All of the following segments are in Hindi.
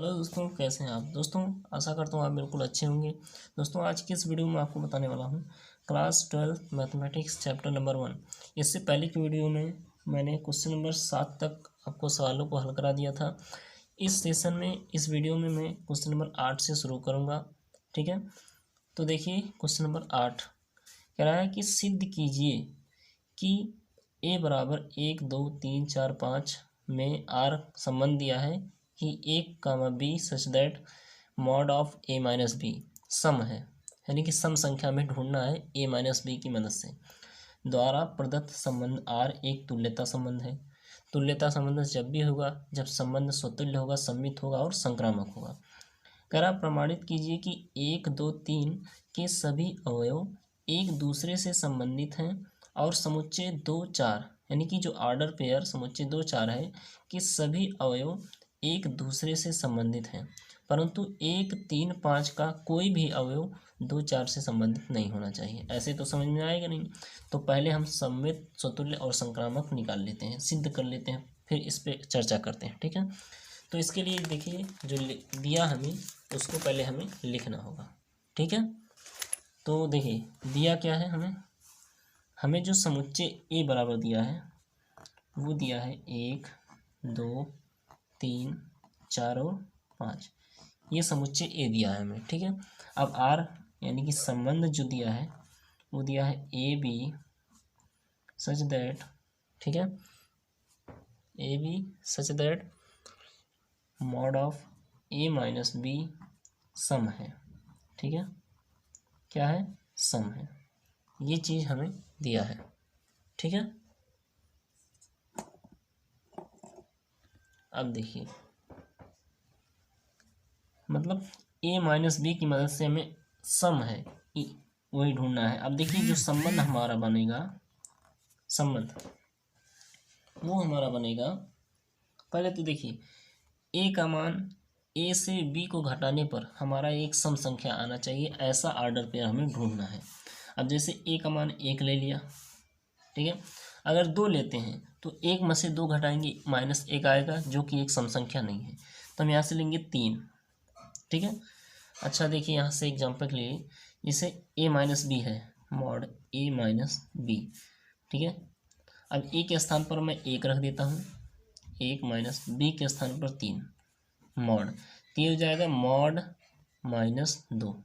हेलो दोस्तों, कैसे हैं आप। दोस्तों आशा करता हूँ आप बिल्कुल अच्छे होंगे। दोस्तों आज की इस वीडियो में आपको बताने वाला हूँ क्लास 12 मैथमेटिक्स चैप्टर नंबर 1। इससे पहले की वीडियो में मैंने क्वेश्चन नंबर 7 तक आपको सवालों को हल करा दिया था। इस सेशन में इस वीडियो में मैं क्वेश्चन नंबर 8 से शुरू करूँगा। ठीक है, तो देखिए क्वेश्चन नंबर 8 कह रहा है कि सिद्ध कीजिए कि ए बराबर 1 2 3 4 5 में आर संबंध दिया है कि 1 b such that mod of a minus b सम है, यानी कि सम संख्या में ढूंढना है ए माइनस बी की मदद से। द्वारा प्रदत्त संबंध आर एक तुल्यता संबंध है। तुल्यता संबंध जब भी होगा जब संबंध स्वतुल्य होगा, सममित होगा और संक्रामक होगा। कह रहा प्रमाणित कीजिए कि 1 2 3 के सभी अवयव एक दूसरे से संबंधित हैं और समुच्चय 2 4 यानी कि जो ऑर्डर पेयर समुच्चय 2 4 है कि सभी अवयव एक दूसरे से संबंधित हैं, परंतु 1 3 5 का कोई भी अवयव 2 4 से संबंधित नहीं होना चाहिए। ऐसे तो समझ में आएगा नहीं। तो पहले हम सममित, स्वतुल्य और संक्रामक निकाल लेते हैं, सिद्ध कर लेते हैं, फिर इस पर चर्चा करते हैं। ठीक है, तो इसके लिए देखिए जो दिया हमें उसको पहले हमें लिखना होगा। ठीक है, तो देखिए दिया क्या है हमें जो समुच्चय ए बराबर दिया है वो दिया है 1 2 3 4 और 5। ये समुच्चय ए दिया है हमें। ठीक है, अब आर यानी कि संबंध जो दिया है वो दिया है ए बी सच दैट, ठीक है, a b such that mod of a minus b सम है। ठीक है, क्या है, सम है। ये चीज़ हमें दिया है। ठीक है, अब देखिए मतलब ए माइनस बी की मदद से हमें सम है वही ढूंढना है। अब देखिए जो संबंध हमारा बनेगा, संबंध वो हमारा बनेगा, पहले तो देखिए ए का मान ए से बी को घटाने पर हमारा एक सम संख्या आना चाहिए, ऐसा ऑर्डर पेयर हमें ढूंढना है। अब जैसे ए का मान 1 ले लिया, ठीक है, अगर 2 लेते हैं तो 1 में से 2 घटाएंगे -1 आएगा जो कि एक सम संख्या नहीं है, तो हम यहाँ से लेंगे 3। ठीक है, अच्छा देखिए यहाँ से एग्जाम्पल ले लीजिए, जैसे ए माइनस बी है, मॉड ए माइनस बी। ठीक है, अब ए के स्थान पर मैं 1 रख देता हूँ, 1 माइनस बी के स्थान पर 3 मॉड, तो ये हो जाएगा मॉड -2।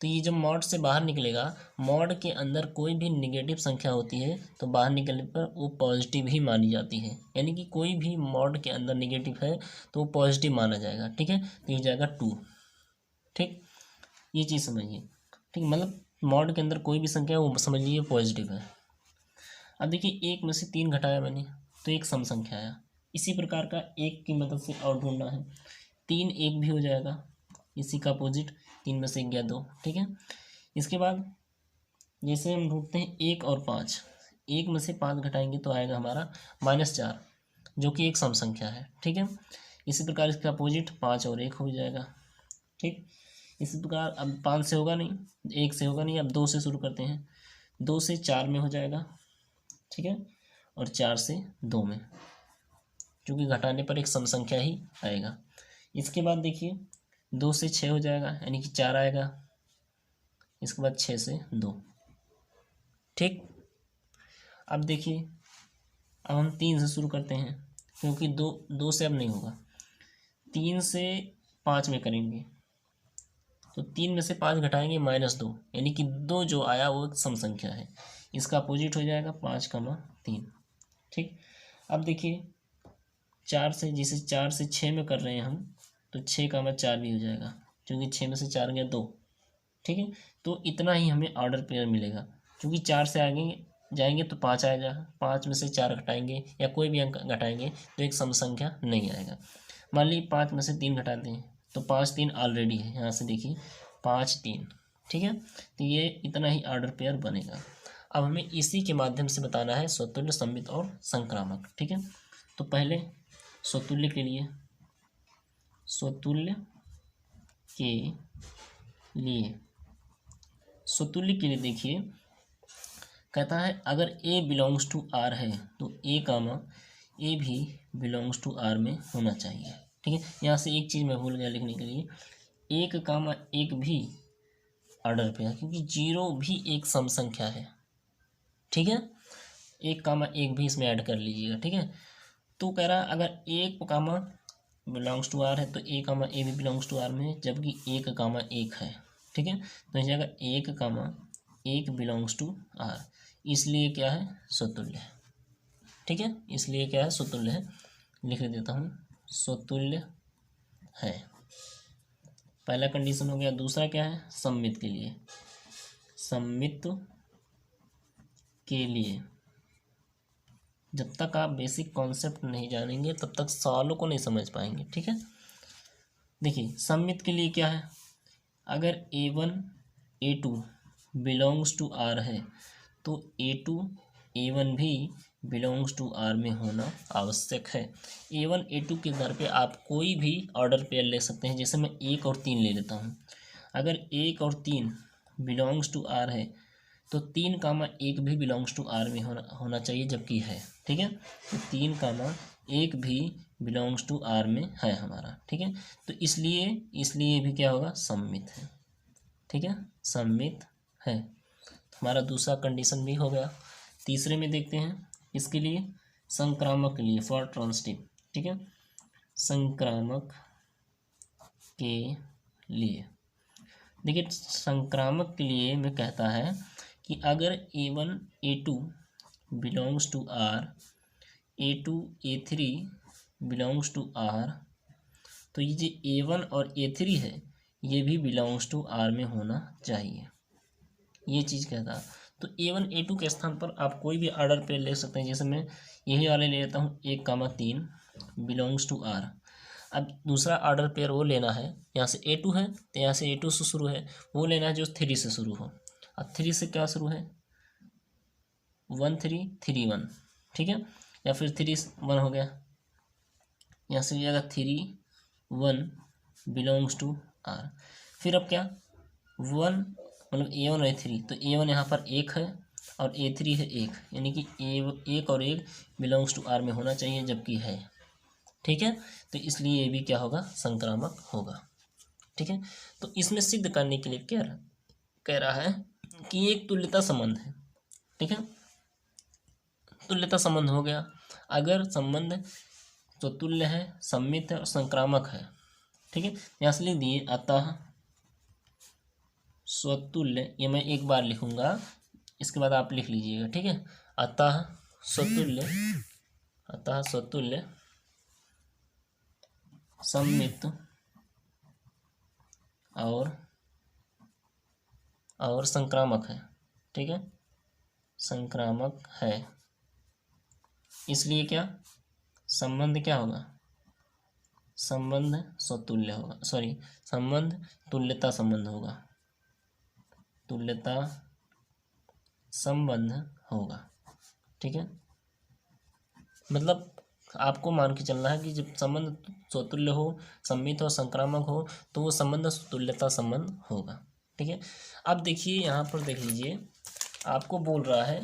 तो ये जब मॉड से बाहर निकलेगा, मॉड के अंदर कोई भी निगेटिव संख्या होती है तो बाहर निकलने पर वो पॉजिटिव ही मानी जाती है, यानी कि कोई भी मॉड के अंदर निगेटिव है तो वो पॉजिटिव माना जाएगा। ठीक है, तो ये जाएगा 2। ठीक, ये चीज़ समझिए। ठीक, मतलब मॉड के अंदर कोई भी संख्या वो समझ लीजिए पॉजिटिव है। अब देखिए 1 में से 3 घटाया मैंने तो एक सम संख्या आया। इसी प्रकार का 1 की मदद से और ढूंढना है, 3 1 भी हो जाएगा, इसी का अपोजिट 3 में से 1 गया 2। ठीक है, इसके बाद जैसे हम ढूंढते हैं 1 और 5, 1 में से 5 घटाएंगे तो आएगा हमारा -4 जो कि एक सम संख्या है। ठीक है, इसी प्रकार इसका अपोजिट 5 और 1 हो जाएगा। ठीक, इसी प्रकार अब 5 से होगा नहीं, 1 से होगा नहीं, अब 2 से शुरू करते हैं, 2 से 4 में हो जाएगा। ठीक है, और 4 से 2 में, क्योंकि घटाने पर एक सम संख्या ही आएगा। इसके बाद देखिए 2 से 6 हो जाएगा यानी कि 4 आएगा, इसके बाद 6 से 2। ठीक, अब देखिए अब हम 3 से शुरू करते हैं, क्योंकि 2 से अब नहीं होगा, 3 से 5 में करेंगे, तो 3 में से 5 घटाएंगे -2 यानी कि 2 जो आया वो एक सम संख्या है, इसका अपोजिट हो जाएगा 5 3। ठीक, अब देखिए 4 से, जैसे 4 से 6 में कर रहे हैं हम, तो 6 4 भी हो जाएगा, क्योंकि 6 में से 4 गया 2। ठीक है, तो इतना ही हमें ऑर्डर पेयर मिलेगा, क्योंकि 4 से आगे जाएंगे तो 5 आएगा, 5 में से 4 घटाएंगे या कोई भी अंक घटाएंगे तो एक सम संख्या नहीं आएगा। मान लीजिए 5 में से 3 घटाते हैं तो 5 3 ऑलरेडी है, यहाँ से देखिए 5 3। ठीक है, तो ये इतना ही ऑर्डर पेयर बनेगा। अब हमें इसी के माध्यम से बताना है स्वतुल्य, सममित और संक्रामक। ठीक है, तो पहले स्वतुल्य के लिए, स्वतुल्य के लिए देखिए कहता है अगर ए बिलोंग्स टू आर है तो ए भी बिलोंग्स टू आर में होना चाहिए। ठीक है, यहाँ से एक चीज़ मैं भूल गया लिखने के लिए, 1, भी ऑर्डर पे है क्योंकि 0 भी एक सम संख्या है। ठीक है, 1, भी इसमें ऐड कर लीजिएगा। ठीक है, तो कह रहा है अगर 1, बिलोंग्स टू आर है तो A, भी बिलोंग्स टू आर में है, जबकि 1, है। ठीक है, तो इस जगह 1, बिलोंग्स टू आर, इसलिए क्या है, स्वतुल्य है। ठीक है, इसलिए क्या है, स्वतुल्य है। लिख देता हूँ, स्वतुल्य है। पहला कंडीशन हो गया। दूसरा क्या है, सममित के लिए। सममित के लिए जब तक आप बेसिक कॉन्सेप्ट नहीं जानेंगे तब तक सवालों को नहीं समझ पाएंगे। ठीक है, देखिए सममित के लिए क्या है, अगर A1, A2 belongs to are है तो A2, A1 भी बिलोंग्स टू आर में होना आवश्यक है। A1, A2 के आधार पे आप कोई भी ऑर्डर पेयर ले सकते हैं। जैसे मैं 1 और 3 ले लेता हूँ। अगर 1 और 3 बिलोंग्स टू आर है तो 3, 1 भी बिलोंग्स टू आर में होना चाहिए, जबकि है। ठीक है, तो 3, 1 भी बिलोंग्स टू आर में है हमारा। ठीक है, तो इसलिए भी क्या होगा, सममित है। ठीक है, सममित है। हमारा दूसरा कंडीशन भी हो गया। तीसरे में देखते हैं, इसके लिए संक्रामक के लिए, फॉर ट्रांसिटिव। ठीक है, संक्रामक के लिए देखिए, संक्रामक के लिए मैं कहता है कि अगर A1, A2 belongs to R, A2, A3 belongs to R, तो ये जो A1 और A3 है ये भी बिलोंग्स टू आर में होना चाहिए, ये चीज़ कहता। तो A1, A2 के स्थान पर आप कोई भी ऑर्डर पे ले सकते हैं। जैसे मैं यही वाले ले लेता हूँ, 1, 3 बिलोंग्स टू आर। अब दूसरा ऑर्डर पेयर वो लेना है, यहाँ से A2 है तो यहाँ से A2 से शुरू है, वो लेना है जो 3 से शुरू हो। अब 3 से क्या शुरू है, 1, 3, 3, 1। ठीक है, या फिर 3, 1 हो गया, यहाँ से जाएगा 3, 1 बिलोंग्स टू आर। फिर अब क्या, 1 मतलब A1 और A3, तो A1 यहाँ पर 1 है और A3 है 1, यानी कि 1 और 1 बिलोंग्स टू आर में होना चाहिए, जबकि है। ठीक है, तो इसलिए ये भी क्या होगा, संक्रामक होगा। ठीक है, तो इसमें सिद्ध करने के लिए क्या कह रहा है कि एक तुल्यता संबंध है। ठीक है, तुल्यता संबंध हो गया। अगर संबंध तो तुल्य है, सममित है और संक्रामक है। ठीक है, यहाँ से लिख दिए, अतः स्वतुल्य, ये मैं एक बार लिखूंगा, इसके बाद आप लिख लीजिएगा। ठीक है, अतः स्वतुल्य, सममित और संक्रामक है। ठीक है, संक्रामक है, इसलिए क्या, संबंध क्या होगा, संबंध स्वतुल्य होगा, सॉरी संबंध तुल्यता संबंध होगा, तुल्यता संबंध होगा। ठीक है, मतलब आपको मान के चलना है कि जब संबंध स्वतुल्य हो, सममित हो, संक्रामक हो, तो वो संबंध तुल्यता संबंध होगा। ठीक है, अब देखिए यहाँ पर देख लीजिए, आपको बोल रहा है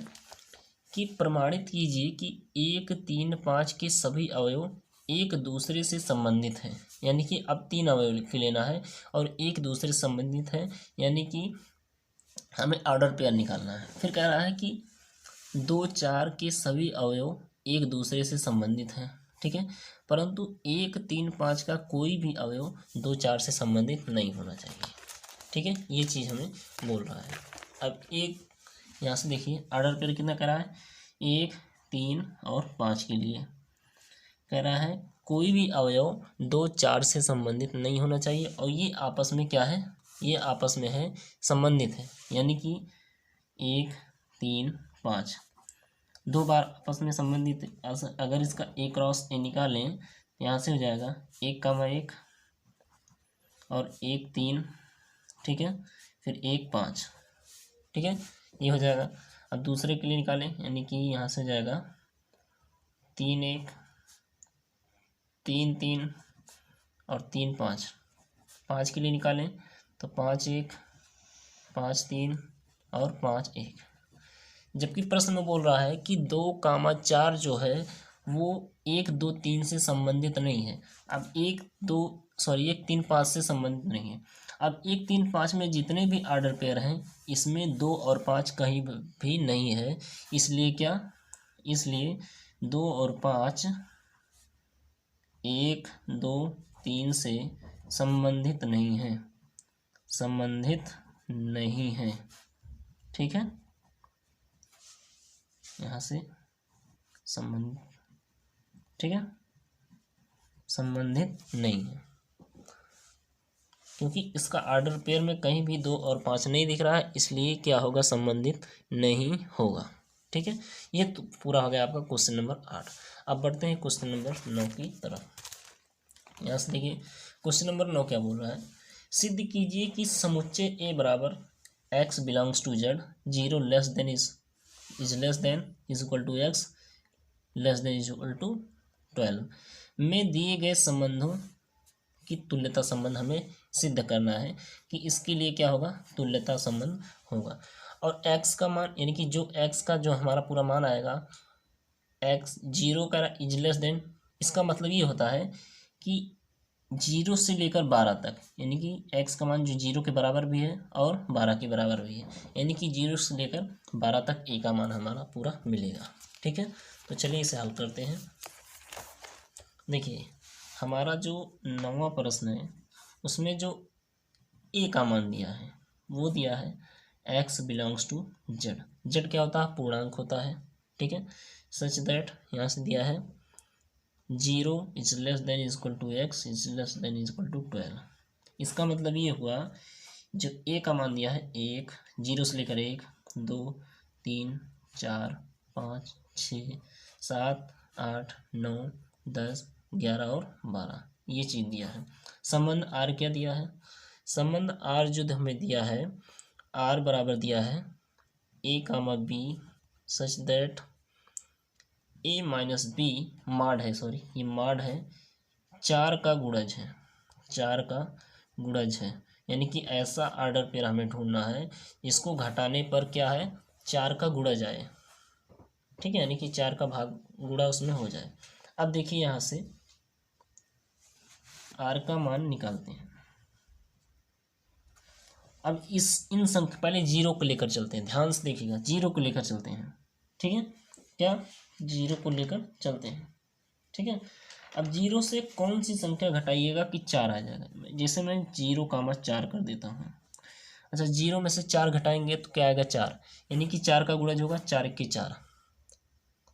कि प्रमाणित कीजिए कि 1, 3, 5 के सभी अवयव एक दूसरे से संबंधित हैं। यानी कि अब 3 अवयव लिख लेना है और एक दूसरे से संबंधित है, यानी कि हमें ऑर्डर पेयर निकालना है। फिर कह रहा है कि 2, 4 के सभी अवयव एक दूसरे से संबंधित हैं। ठीक है, परंतु 1, 3, 5 का कोई भी अवयव 2, 4 से संबंधित नहीं होना चाहिए। ठीक है, ये चीज़ हमें बोल रहा है। अब एक यहाँ से देखिए, ऑर्डर पेयर कितना कह रहा है, 1, 3 और 5 के लिए कह रहा है कोई भी अवयव 2, 4 से संबंधित नहीं होना चाहिए, और ये आपस में क्या है, ये आपस में है, संबंधित है। यानी कि 1, 3, 5 2 बार आपस में संबंधित। अगर इसका A क्रॉस A निकालें, यहाँ से हो जाएगा 1, 1 और 1, 3। ठीक है, फिर 1, 5। ठीक है, ये हो जाएगा। अब दूसरे के लिए निकालें, यानी कि यहाँ से जाएगा 3, 1, 3, 3 और 3, 5। 5 के लिए निकालें तो 5, 1, 5, 3 और 5, 1। जबकि प्रश्न में बोल रहा है कि 2, 4 जो है वो 1 2 3 से संबंधित नहीं है। अब 1 3 5 से संबंधित नहीं है। अब 1 3 5 में जितने भी ऑर्डर पेयर हैं इसमें 2 और 5 कहीं भी नहीं है। इसलिए क्या, इसलिए 2 और 5 1 2 3 से संबंधित नहीं है, संबंधित नहीं है। ठीक है, यहाँ से संबंधित, ठीक है, संबंधित नहीं है क्योंकि इसका ऑर्डर पेयर में कहीं भी 2 और 5 नहीं दिख रहा है, इसलिए क्या होगा, संबंधित नहीं होगा। ठीक है, ये तो पूरा हो गया आपका क्वेश्चन नंबर 8। अब बढ़ते हैं क्वेश्चन नंबर 9 की तरफ। यहाँ से देखिए क्वेश्चन नंबर 9 क्या बोल रहा है, सिद्ध कीजिए कि समुच्चय ए बराबर x belongs to Z, 0 less than is less than is equal to x less than is equal to 12 में दिए गए संबंधों की तुल्यता संबंध हमें सिद्ध करना है कि इसके लिए क्या होगा, तुल्यता संबंध होगा। और x का मान, यानी कि जो x का जो हमारा पूरा मान आएगा, x 0 का इज लेस देन, इसका मतलब ये होता है कि 0 से लेकर 12 तक, यानी कि x का मान जो 0 के बराबर भी है और 12 के बराबर भी है, यानी कि 0 से लेकर 12 तक a का मान हमारा पूरा मिलेगा। ठीक है, तो चलिए इसे हल करते हैं। देखिए हमारा जो 9वां प्रश्न है उसमें जो a का मान दिया है वो दिया है x belongs to Z. Z क्या होता है, पूर्णांक होता है। ठीक है, सच दैट यहाँ से दिया है 0 is less than is equal to x is less than is equal to 12। इसका मतलब ये हुआ जो a का मान दिया है 1, 0 से लेकर 1 2 3 4 5 6 7 8 9 10 11 और 12, ये चीज़ दिया है। संबंध आर क्या दिया है, संबंध आर जो हमें दिया है, आर बराबर दिया है a comma b such that a minus b mod है, सॉरी ये माड है 4 का गुणज है, 4 का गुणज है, यानी कि ऐसा ऑर्डर पेयर हमें ढूंढना है इसको घटाने पर क्या है, 4 का गुणज आए। ठीक है, यानी कि 4 का भाग गुणा उसमें हो जाए। अब देखिए यहाँ से आर का मान निकालते हैं। अब इन संख्या पहले 0 को लेकर चलते हैं, ध्यान से देखिएगा 0 को लेकर चलते हैं। ठीक है, क्या 0 को लेकर चलते हैं। ठीक है, अब 0 से कौन सी संख्या घटाइएगा कि 4 आ जाएगा, जैसे मैं 0 कामा 4 कर देता हूँ। अच्छा 0 में से 4 घटाएंगे तो क्या आएगा 4, यानी कि 4 का गुणज होगा 4 के 4,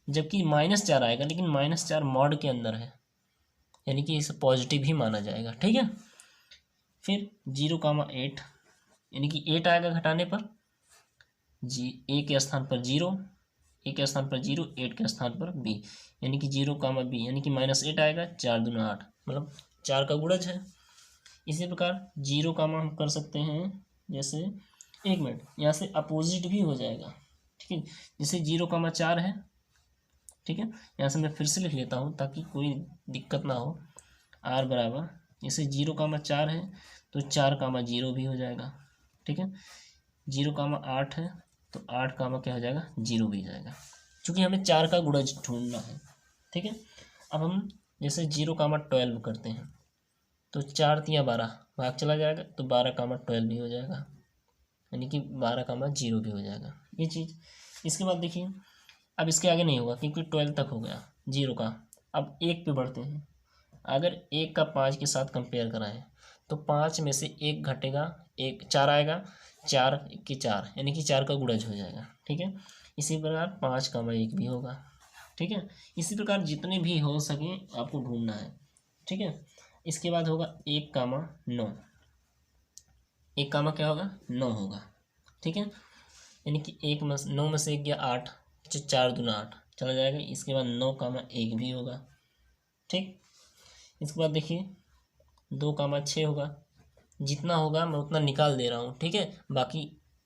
जबकि -4 आएगा, लेकिन -4 मॉड के अंदर है, यानी कि इसे पॉजिटिव ही माना जाएगा। ठीक है, फिर 0,8 यानी कि 8 आएगा घटाने पर, ए के स्थान पर 0, ए के स्थान पर 0, 8 के स्थान पर बी, यानी कि 0,b यानी कि -8 आएगा, 4 दूना 8 मतलब 4 का गुणज है। इसी प्रकार 0 का हम कर सकते हैं, जैसे 1 मिनट यहाँ से अपोजिट भी हो जाएगा। ठीक है, जैसे 0,4 है। ठीक है, यहाँ से मैं फिर से लिख लेता हूँ ताकि कोई दिक्कत ना हो। आर बराबर जैसे 0,4 है तो 4,0 भी हो जाएगा। ठीक है, 0,8 है तो 8, क्या हो जाएगा 0 भी जाएगा, क्योंकि हमें 4 का गुणज ढूंढना है। ठीक है, अब हम जैसे 0,12 करते हैं तो 4 तिया 12 भाग चला जाएगा तो 12,12 भी हो जाएगा, यानी कि 12,0 भी हो जाएगा ये चीज़। इसके बाद देखिए अब इसके आगे नहीं होगा क्योंकि 12 तक हो गया 0 का। अब 1 पे बढ़ते हैं, अगर 1 का 5 के साथ कंपेयर कराएं तो 5 में से 1 घटेगा, 4 आएगा, 4 के 4 यानी कि 4 का गुणज हो जाएगा। ठीक है, इसी प्रकार 5,1 भी होगा। ठीक है, इसी प्रकार जितने भी हो सके आपको ढूंढना है। ठीक है, इसके बाद होगा 1,9, 1 क्या होगा 9 होगा। ठीक है, यानी कि 9 में से 1 गया 8, 4 दूना 8 चला जाएगा। इसके बाद 9,1 भी होगा। ठीक, इसके बाद देखिए 2,6 होगा, जितना होगा मैं उतना निकाल दे रहा हूँ। ठीक है, बाकी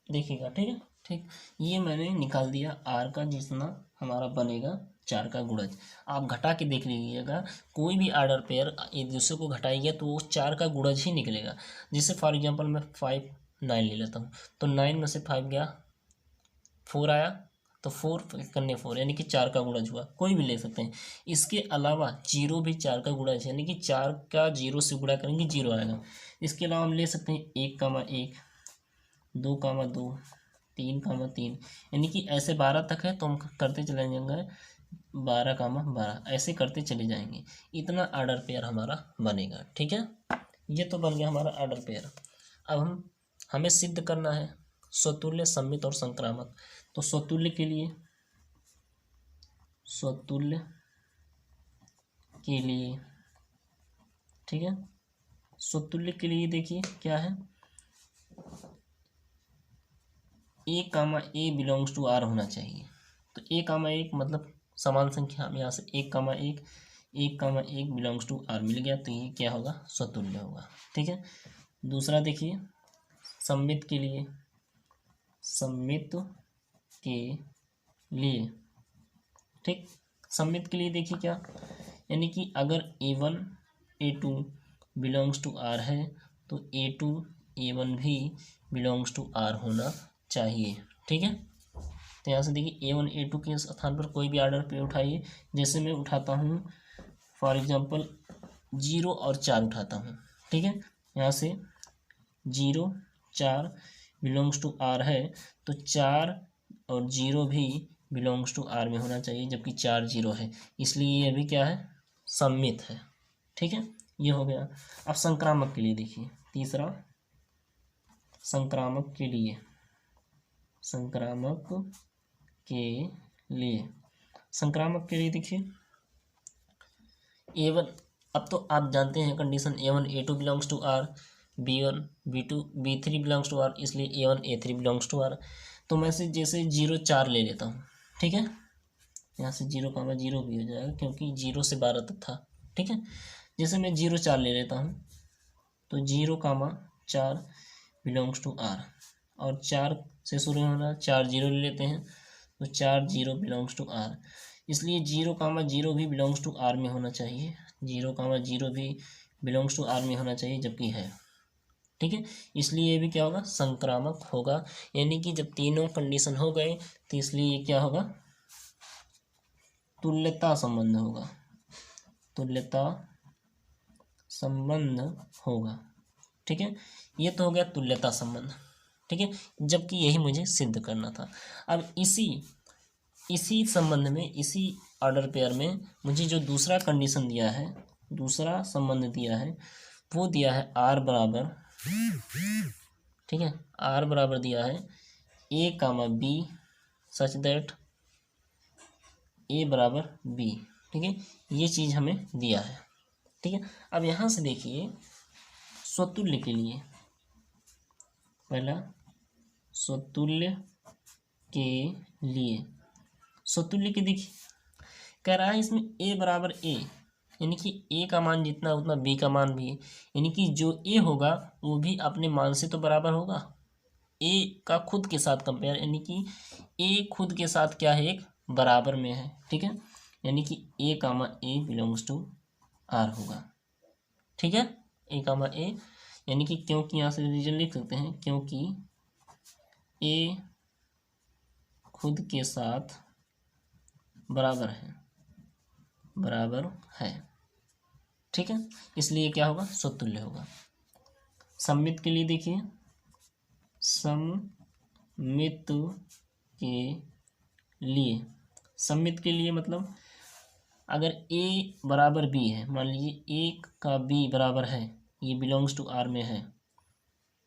देखिएगा। ठीक है, ठीक, ये मैंने निकाल दिया आर का, जितना हमारा बनेगा 4 का गुणज। आप घटा के देख लीजिएगा, कोई भी ऑर्डर पेयर एक दूसरे को घटाइएगा तो वो 4 का गुणज ही निकलेगा। जैसे फॉर एग्जांपल मैं 5 9 ले लेता हूँ तो 9 में से 5 गया 4 आया, तो 4 करने 4 यानी कि 4 का गुणज हुआ, कोई भी ले सकते हैं। इसके अलावा 0 भी 4 का गुणज है, यानी कि 4 का 0 से गुणा करेंगे 0 आएगा। इसके अलावा हम ले सकते हैं 1, 2, 2, 3, 3, यानी कि ऐसे 12 तक है तो हम करते चले जाएंगे 12, 12 ऐसे करते चले जाएंगे। इतना आर्डर पेयर हमारा बनेगा। ठीक है, ये तो बन गया हमारा आर्डर पेयर। अब हमें सिद्ध करना है स्वतुल्य, सममित और संक्रामक। तो स्वतुल्य के लिए ठीक है, स्वतुल्य के लिए देखिए क्या है, a comma A belongs to are होना चाहिए। तो ए कामा एक मतलब समान संख्या, हम यहाँ से 1, 1 बिलोंग्स टू आर मिल गया, तो ये क्या होगा, स्वतुल्य होगा। ठीक है, दूसरा देखिए सममित के लिए, ठीक, सममित के लिए देखिए क्या, यानी कि अगर A1 A2 belongs to are है तो A2 A1 भी बिलोंग्स टू आर होना चाहिए। ठीक है, तो यहाँ से देखिए A1 A2 के स्थान पर कोई भी ऑर्डर पे उठाइए। जैसे मैं उठाता हूँ फॉर एग्जांपल 0 और 4 उठाता हूँ। ठीक है, यहाँ से 0 4 बिलोंग्स टू आर है तो 4 और 0 भी बिलोंग्स टू आर में होना चाहिए, जबकि 4 0 है, इसलिए ये भी क्या है, सममित है। ठीक है, ये हो गया। अब संक्रामक के लिए देखिए, तीसरा संक्रामक के लिए देखिए A1, अब तो आप जानते हैं condition A1 A2 belongs to R, B1 B2 B3 belongs to R, इसलिए A1 A3 belongs to R. तो मैं से जैसे 0 4 ले लेता हूँ। ठीक है, यहाँ से 0, 0 भी हो जाएगा क्योंकि 0 से 12 तक था। ठीक है, जैसे मैं 0 4 ले लेता हूँ तो 0, 4 बिलोंग्स टू आर, और 4 से शुरू होना, 4 0 ले लेते हैं तो 4 0 बिलोंग्स टू आर, इसलिए 0, 0 भी बिलोंग्स टू आर में होना चाहिए, 0, 0 भी बिलोंग्स टू आर में होना चाहिए, जबकि है। ठीक है, इसलिए ये भी क्या होगा, संक्रामक होगा। यानी कि जब तीनों कंडीशन हो गए तो इसलिए ये क्या होगा, तुल्यता संबंध होगा, तुल्यता संबंध होगा। ठीक है, ये तो हो गया तुल्यता संबंध। ठीक है, जबकि यही मुझे सिद्ध करना था। अब इसी संबंध में, इसी ऑर्डर पेयर में मुझे जो दूसरा कंडीशन दिया है, दूसरा संबंध दिया है, वो दिया है आर बराबर, ठीक है, आर बराबर दिया है A, B such that A बराबर B। ठीक है, ये चीज़ हमें दिया है। ठीक है, अब यहाँ से देखिए स्वतुल्य के लिए, पहला स्वतुल्य के लिए, स्वतुल्य के देखिए कह रहा है इसमें A बराबर A, यानी कि A का मान जितना उतना B का मान भी है, यानी कि जो A होगा वो भी अपने मान से तो बराबर होगा, A का खुद के साथ कंपेयर, यानी कि A खुद के साथ क्या है, एक बराबर में है। ठीक है, यानी कि A, A belongs to R होगा। ठीक है, A, A, यानी कि क्योंकि यहाँ से रीजन लिख सकते हैं, क्योंकि A खुद के साथ बराबर है। ठीक है, इसलिए क्या होगा, स्वतुल्य होगा। सममित के लिए देखिए, सममित के लिए मतलब अगर A बराबर B है, मान लीजिए A का B बराबर है, ये बिलोंग्स टू R में है।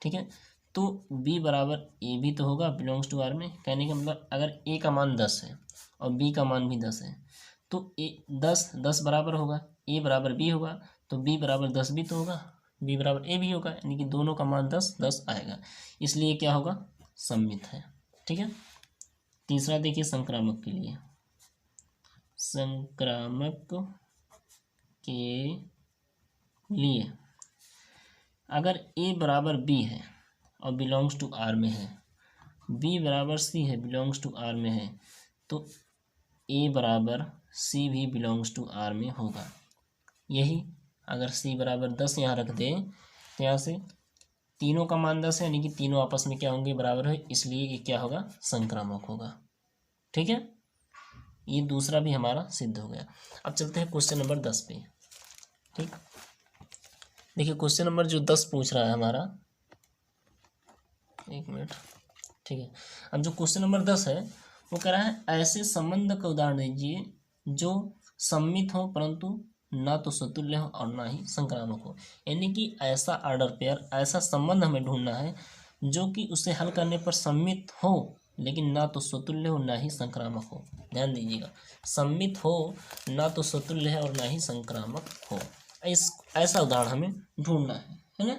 ठीक है, तो B बराबर A भी तो होगा बिलोंग्स टू R में। कहने का मतलब अगर A का मान 10 है और B का मान भी 10 है तो A 10 बराबर होगा, A बराबर B होगा, तो B बराबर 10 भी तो होगा, B बराबर A भी होगा, यानी कि दोनों का मान 10 आएगा, इसलिए क्या होगा, सममित है। ठीक है, तीसरा देखिए संक्रामक के लिए, अगर A बराबर B है और बिलोंग्स टू R में है, B बराबर C है बिलोंग्स टू R में है, तो A बराबर C भी बिलोंग्स टू R में होगा। यही अगर C बराबर 10 यहाँ रख दें तो यहाँ से तीनों का मान 10 है, यानी कि तीनों आपस में क्या होंगे, बराबर है, इसलिए ये क्या होगा, संक्रामक होगा। ठीक है, ये दूसरा भी हमारा सिद्ध हो गया। अब चलते हैं क्वेश्चन नंबर 10 पे। ठीक, देखिए क्वेश्चन नंबर जो 10 पूछ रहा है हमारा, एक मिनट। ठीक है, अब जो क्वेश्चन नंबर 10 है वो कह रहा है ऐसे संबंध का उदाहरण दीजिए जो सममित हो परंतु ना तो समतुल्य हो और ना ही संक्रामक हो। यानी कि ऐसा ऑर्डर पेयर, ऐसा संबंध हमें ढूंढना है जो कि उसे हल करने पर सममित हो लेकिन ना तो समतुल्य हो ना ही संक्रामक हो। ध्यान दीजिएगा, सममित हो, ना तो समतुल्य है और ना ही संक्रामक हो, ऐसा उदाहरण हमें ढूंढना है ना।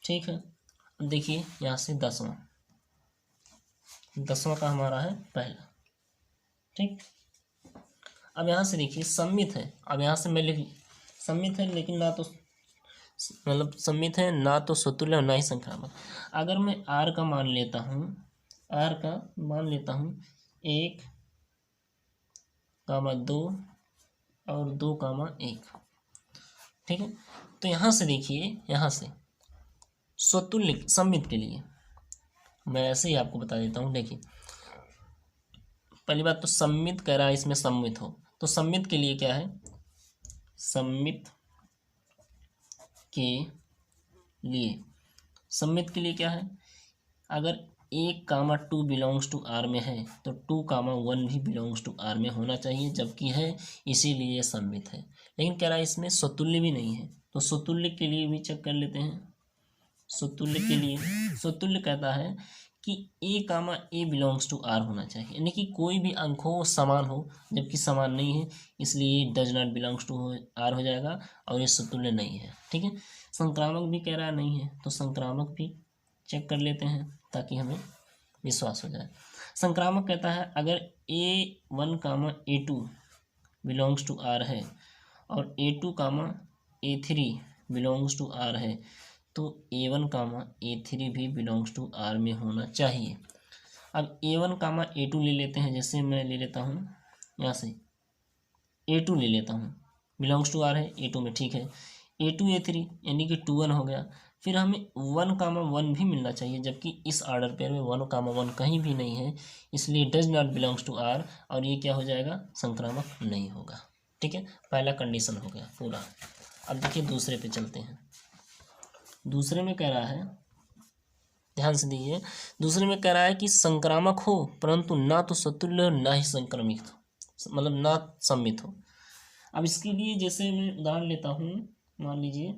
ठीक है, अब देखिए यहाँ से 10वां का हमारा है पहला। ठीक, अब यहाँ से देखिए सममित है, अब यहाँ से मैं लिख, सममित है लेकिन ना तो मतलब सममित है ना तो समतुल्य और ना ही संक्रामक। अगर मैं आर का मान लेता हूँ, आर का मान लेता हूँ 1, 2 और 2, 1। ठीक है, तो यहाँ से देखिए, यहाँ से स्वतुल्य सममित के लिए मैं ऐसे ही आपको बता देता हूँ। देखिए पहली बात तो सममित कह रहा है, इसमें सममित हो, तो सममित के लिए क्या है, सममित के लिए, सममित के लिए क्या है, अगर 1, 2 बिलोंग्स टू आर में है तो 2, 1 भी बिलोंग्स टू आर में होना चाहिए, जबकि है, इसीलिए ये सममित है। लेकिन कह रहा है इसमें स्वतुल्य भी नहीं है, तो स्वतुल्य के लिए भी चेक कर लेते हैं। स्वतुल्य के लिए, स्वतुल्य कहता है कि A, बिलोंग्स टू आर होना चाहिए, यानी कि कोई भी अंक हो समान हो, जबकि समान नहीं है इसलिए does not belongs to R हो जाएगा और ये स्वतुल्य नहीं है। ठीक है, संक्रामक भी कह रहा है नहीं है, तो संक्रामक भी चेक कर लेते हैं ताकि हमें विश्वास हो जाए। संक्रामक कहता है अगर A1, A2 belongs to are है और A2, A3 belongs to are है तो A1, A3 भी बिलोंग्स टू आर में होना चाहिए। अब A1, A2 ले लेते हैं, जैसे मैं ले लेता हूँ यहाँ से A2 ले लेता हूँ, बिलोंग्स टू आर है A2 में, ठीक है। A2, A3 यानी कि 2, 1 हो गया। फिर हमें 1, 1 भी मिलना चाहिए, जबकि इस ऑर्डर पेयर में 1, 1 कहीं भी नहीं है, इसलिए does not belongs to R और ये क्या हो जाएगा, संक्रामक नहीं होगा। ठीक है, पहला कंडीशन हो गया पूरा। अब देखिए दूसरे पे चलते हैं। दूसरे में कह रहा है, ध्यान से दीजिए, दूसरे में कह रहा है कि संक्रामक हो परंतु ना तो समतुल्य हो ना ही संक्रमित हो, मतलब ना सम्मित हो। अब इसके लिए जैसे मैं उदाहरण लेता हूँ, मान लीजिए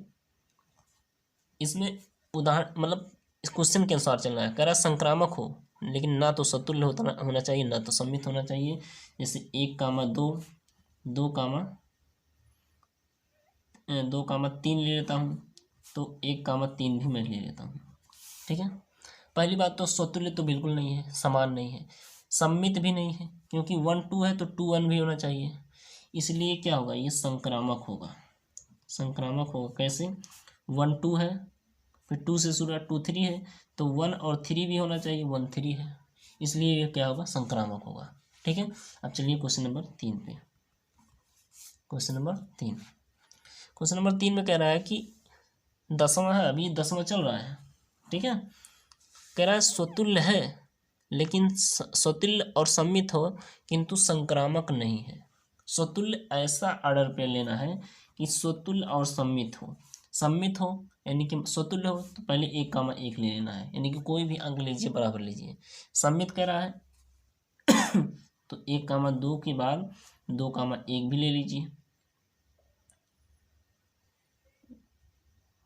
इसमें उदाहरण मतलब इस क्वेश्चन के अनुसार चल रहा है, कह रहा है संक्रामक हो लेकिन ना तो समतुल्य होना चाहिए ना तो सम्मित होना चाहिए। जैसे 1, 2, 2, 3 ले लेता हूँ, तो 1, 3 भी मैं ले लेता हूँ। ठीक है, पहली बात तो स्वतुल्य तो बिल्कुल नहीं है, समान नहीं है, सम्मित भी नहीं है, क्योंकि 1, 2 है तो 2, 1 भी होना चाहिए, इसलिए क्या होगा, ये संक्रामक होगा। संक्रामक होगा कैसे, 1, 2 है, फिर 2 से शुरू 2, 3 है, तो 1 और 3 भी होना चाहिए, 1, 3 है, इसलिए ये क्या होगा, संक्रामक होगा। ठीक है, अब चलिए क्वेश्चन नंबर 3 पे। क्वेश्चन नंबर 3, क्वेश्चन नंबर 3 में कह रहा है कि 10वां है, अभी 10वां चल रहा है। ठीक है, कह रहा है स्वतुल्य है लेकिन स्वतुल्य और सम्मित हो किंतु संक्रामक नहीं है। स्वतुल्य ऐसा ऑर्डर पे लेना है कि स्वतुल्य और सम्मित हो। सम्मित हो यानी कि स्वतुल्य हो तो पहले 1, 1 ले लेना है, यानी कि कोई भी अंक लीजिए बराबर लीजिए। सम्मित कह रहा है तो 1, 2 के बाद 2, 1 भी ले लीजिए।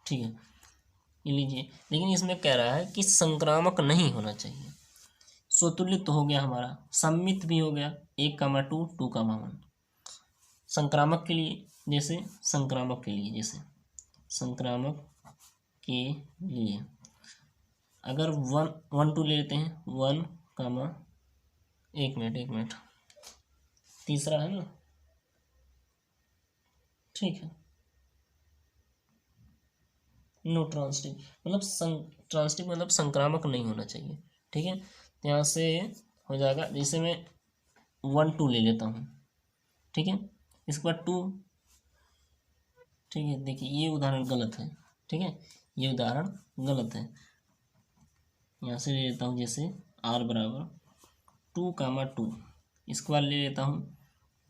ठीक है, ये लीजिए, लेकिन इसमें कह रहा है कि संक्रामक नहीं होना चाहिए। स्वतुल्य तो हो गया हमारा, सम्मित भी हो गया, 1, 2, 2, 1। संक्रामक के लिए जैसे, संक्रामक के लिए जैसे, संक्रामक के लिए अगर 1, 1, 2 ले लेते हैं, 1, 1 मिनट, तीसरा है ना, ठीक है, नो ट्रांसटिव मतलब ट्रांसटिव मतलब संक्रामक नहीं होना चाहिए। ठीक है, तो यहाँ से हो जाएगा, जैसे मैं 1, 2 ले लेता हूँ, ठीक है, इसके बाद 2, ठीक है, देखिए ये उदाहरण गलत है। ठीक है, ये उदाहरण गलत है, यहाँ से ले लेता हूँ, जैसे r बराबर 2, 2 इसके बाद ले लेता हूँ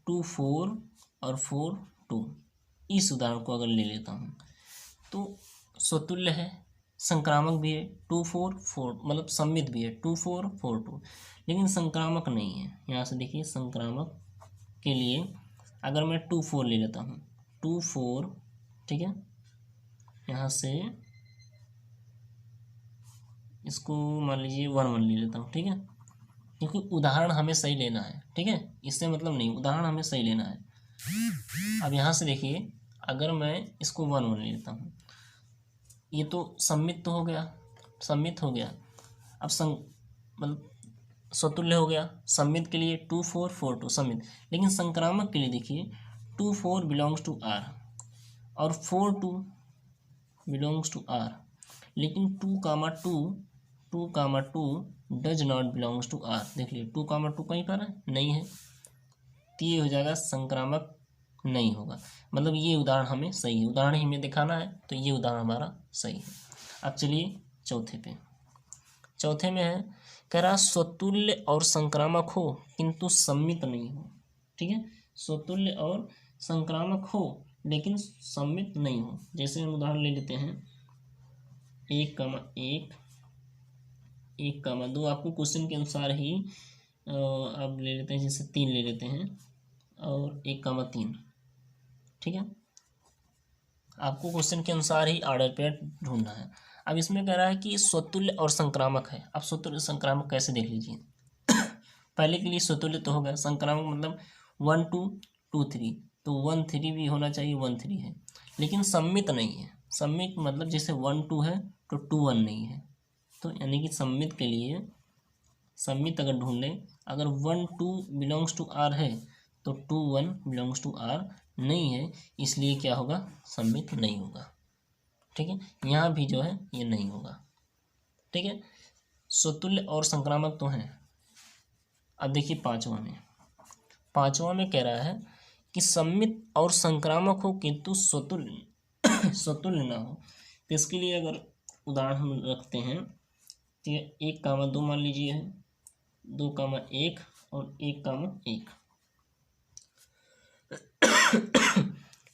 2 4 और 4 2। इस उदाहरण को अगर ले लेता हूँ तो स्वतुल्य है, संक्रामक भी है, 2 4 4 मतलब सममित भी है 2 4 4 2, लेकिन संक्रामक नहीं है। यहाँ से देखिए संक्रामक के लिए अगर मैं 2 4 ले लेता हूँ 2 4, ठीक है, यहाँ से इसको मान लीजिए 1 1 ले लेता हूँ, ठीक है, क्योंकि उदाहरण हमें सही लेना है, ठीक है, इससे मतलब नहीं, उदाहरण हमें सही लेना है। अब यहाँ से देखिए अगर मैं इसको 1 1 ले लेता हूँ, ये तो सम्मित तो हो गया, सम्मित हो गया। अब मतलब स्वतुल्य हो गया। सम्मित के लिए 2 4 4 2 सम्मित, लेकिन संक्रामक के लिए देखिए 2 4 बिलोंग्स टू आर और 4 2 बिलोंग्स टू आर, लेकिन 2 comma 2 does not belongs to R. देख लीजिए 2 कामा 2 कहीं पर है, नहीं है, तो ये हो जाएगा संक्रामक नहीं होगा। मतलब ये उदाहरण हमें सही है, उदाहरण ही हमें दिखाना है, तो ये उदाहरण हमारा सही है। अब चलिए चौथे पे, चौथे में है कह रहा स्वतुल्य और संक्रामक हो किंतु सम्मित नहीं हो, ठीक है, स्वतुल्य और संक्रामक हो लेकिन सम्मित नहीं हो। जैसे हम उदाहरण ले लेते हैं 1 कामा 1 1 कामा 2, आपको क्वेश्चन के अनुसार ही अब ले लेते हैं, जैसे 3 ले लेते हैं और 1 कामा 3, ठीक है, आपको क्वेश्चन के अनुसार ही ऑर्डर पेयर ढूंढना है। अब इसमें कह रहा है कि स्वतुल्य और संक्रामक है। अब स्वतुल्य संक्रामक कैसे देख लीजिए पहले के लिए स्वतुल्य तो होगा, संक्रामक मतलब 1 2 2 3, तो 1 3 भी होना चाहिए, 1 3 है, लेकिन सम्मित नहीं है। सम्मित मतलब जैसे 1 2 है तो 2 1 नहीं है, तो यानी कि सम्मित के लिए, सम्मित अगर ढूंढें, अगर 1 2 बिलोंग्स टू आर है तो 2 1 बिलोंग्स टू आर नहीं है, इसलिए क्या होगा, सम्मित नहीं होगा, ठीक है। यहाँ भी जो है ये नहीं होगा, ठीक है। स्वतुल्य और संक्रामक तो हैं। अब देखिए पांचवा में कह रहा है कि सम्मित और संक्रामक हो किंतु स्वतुल्य स्वतुल्य ना हो। तो इसके लिए अगर उदाहरण हम रखते हैं तो 1 कामा 2 मान लीजिए है, 2 कामा 1 और 1 कामा 1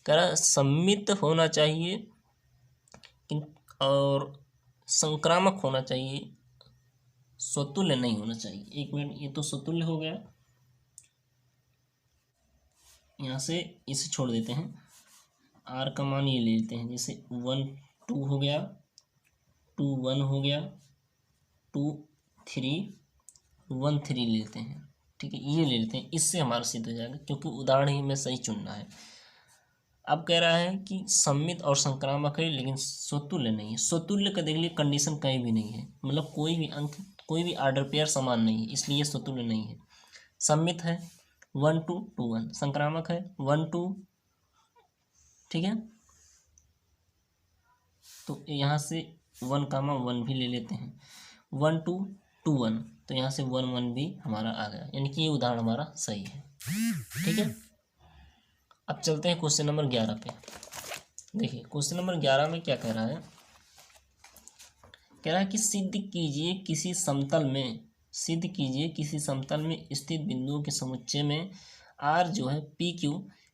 कह रहा सम्मित होना चाहिए और संक्रामक होना चाहिए, स्वतुल्य नहीं होना चाहिए। एक मिनट, ये तो स्वतुल्य हो गया, यहाँ से इसे छोड़ देते हैं, आर का मान ये ले लेते हैं, जैसे 1 2 हो गया, 2 1 हो गया, 2 3 1 3 ले लेते हैं, ठीक है, ये ले लेते हैं, इससे हमारा सिद्ध हो जाएगा क्योंकि उदाहरण ही में सही चुनना है। अब कह रहा है कि सम्मित और संक्रामक है लेकिन स्वतुल्य नहीं है। स्वतुल्य का देख लीजिए कंडीशन कहीं भी नहीं है, मतलब कोई भी अंक, कोई भी ऑर्डर पेयर समान नहीं है, इसलिए स्वतुल्य नहीं है। सम्मित है 1 2 2 1, संक्रामक है 1 2, ठीक है, तो यहाँ से 1 कामा 1 भी ले लेते हैं, 1 2 2 1, तो यहाँ से 1 1 भी हमारा आ गया, यानी कि ये उदाहरण हमारा सही है, ठीक है। अब चलते हैं क्वेश्चन नंबर 11 पे। देखिए क्वेश्चन नंबर 11 में क्या कह रहा है, कह रहा है कि सिद्ध कीजिए किसी समतल में, सिद्ध कीजिए किसी समतल में स्थित बिंदुओं के समुच्चय में आर जो है पी क्यू,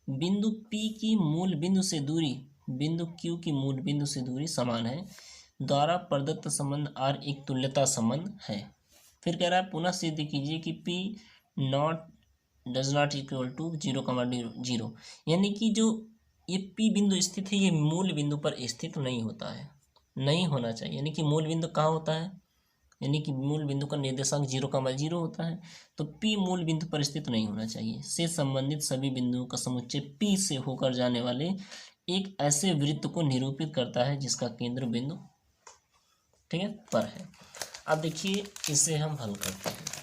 बिंदु पी की मूल बिंदु से दूरी बिंदु क्यू की मूल बिंदु से दूरी समान है, द्वारा प्रदत्त संबंध आर एक तुल्यता संबंध है। फिर कह रहा है पुनः सिद्ध कीजिए कि P naught does not equal to 0,0, यानी कि जो ये पी बिंदु स्थित है ये मूल बिंदु पर स्थित नहीं होता है, नहीं होना चाहिए। यानी कि मूल बिंदु कहाँ होता है, यानी कि मूल बिंदु का निर्देशांक 0,0 होता है, तो P मूल बिंदु पर स्थित नहीं होना चाहिए। से संबंधित सभी बिंदुओं का समुच्चय P से होकर जाने वाले एक ऐसे वृत्त को निरूपित करता है जिसका केंद्र बिंदु, ठीक है, पर है। अब देखिए इसे हम हल करते हैं।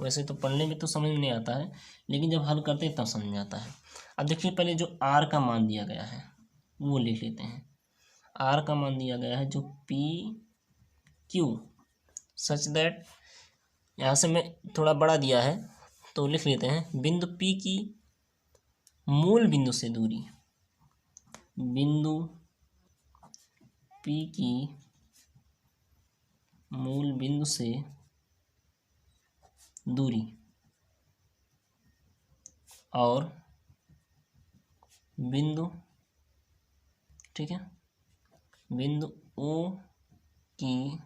वैसे तो पढ़ने में तो समझ में नहीं आता है, लेकिन जब हल करते हैं तब समझ में आता है। अब देखिए पहले जो R का मान दिया गया है वो लिख लेते हैं। R का मान दिया गया है जो पी क्यू सच दैट, यहाँ से मैं थोड़ा बड़ा दिया है तो लिख लेते हैं बिंदु P की मूल बिंदु से दूरी, बिंदु P की मूल बिंदु से दूरी और बिंदु, ठीक है, बिंदु O की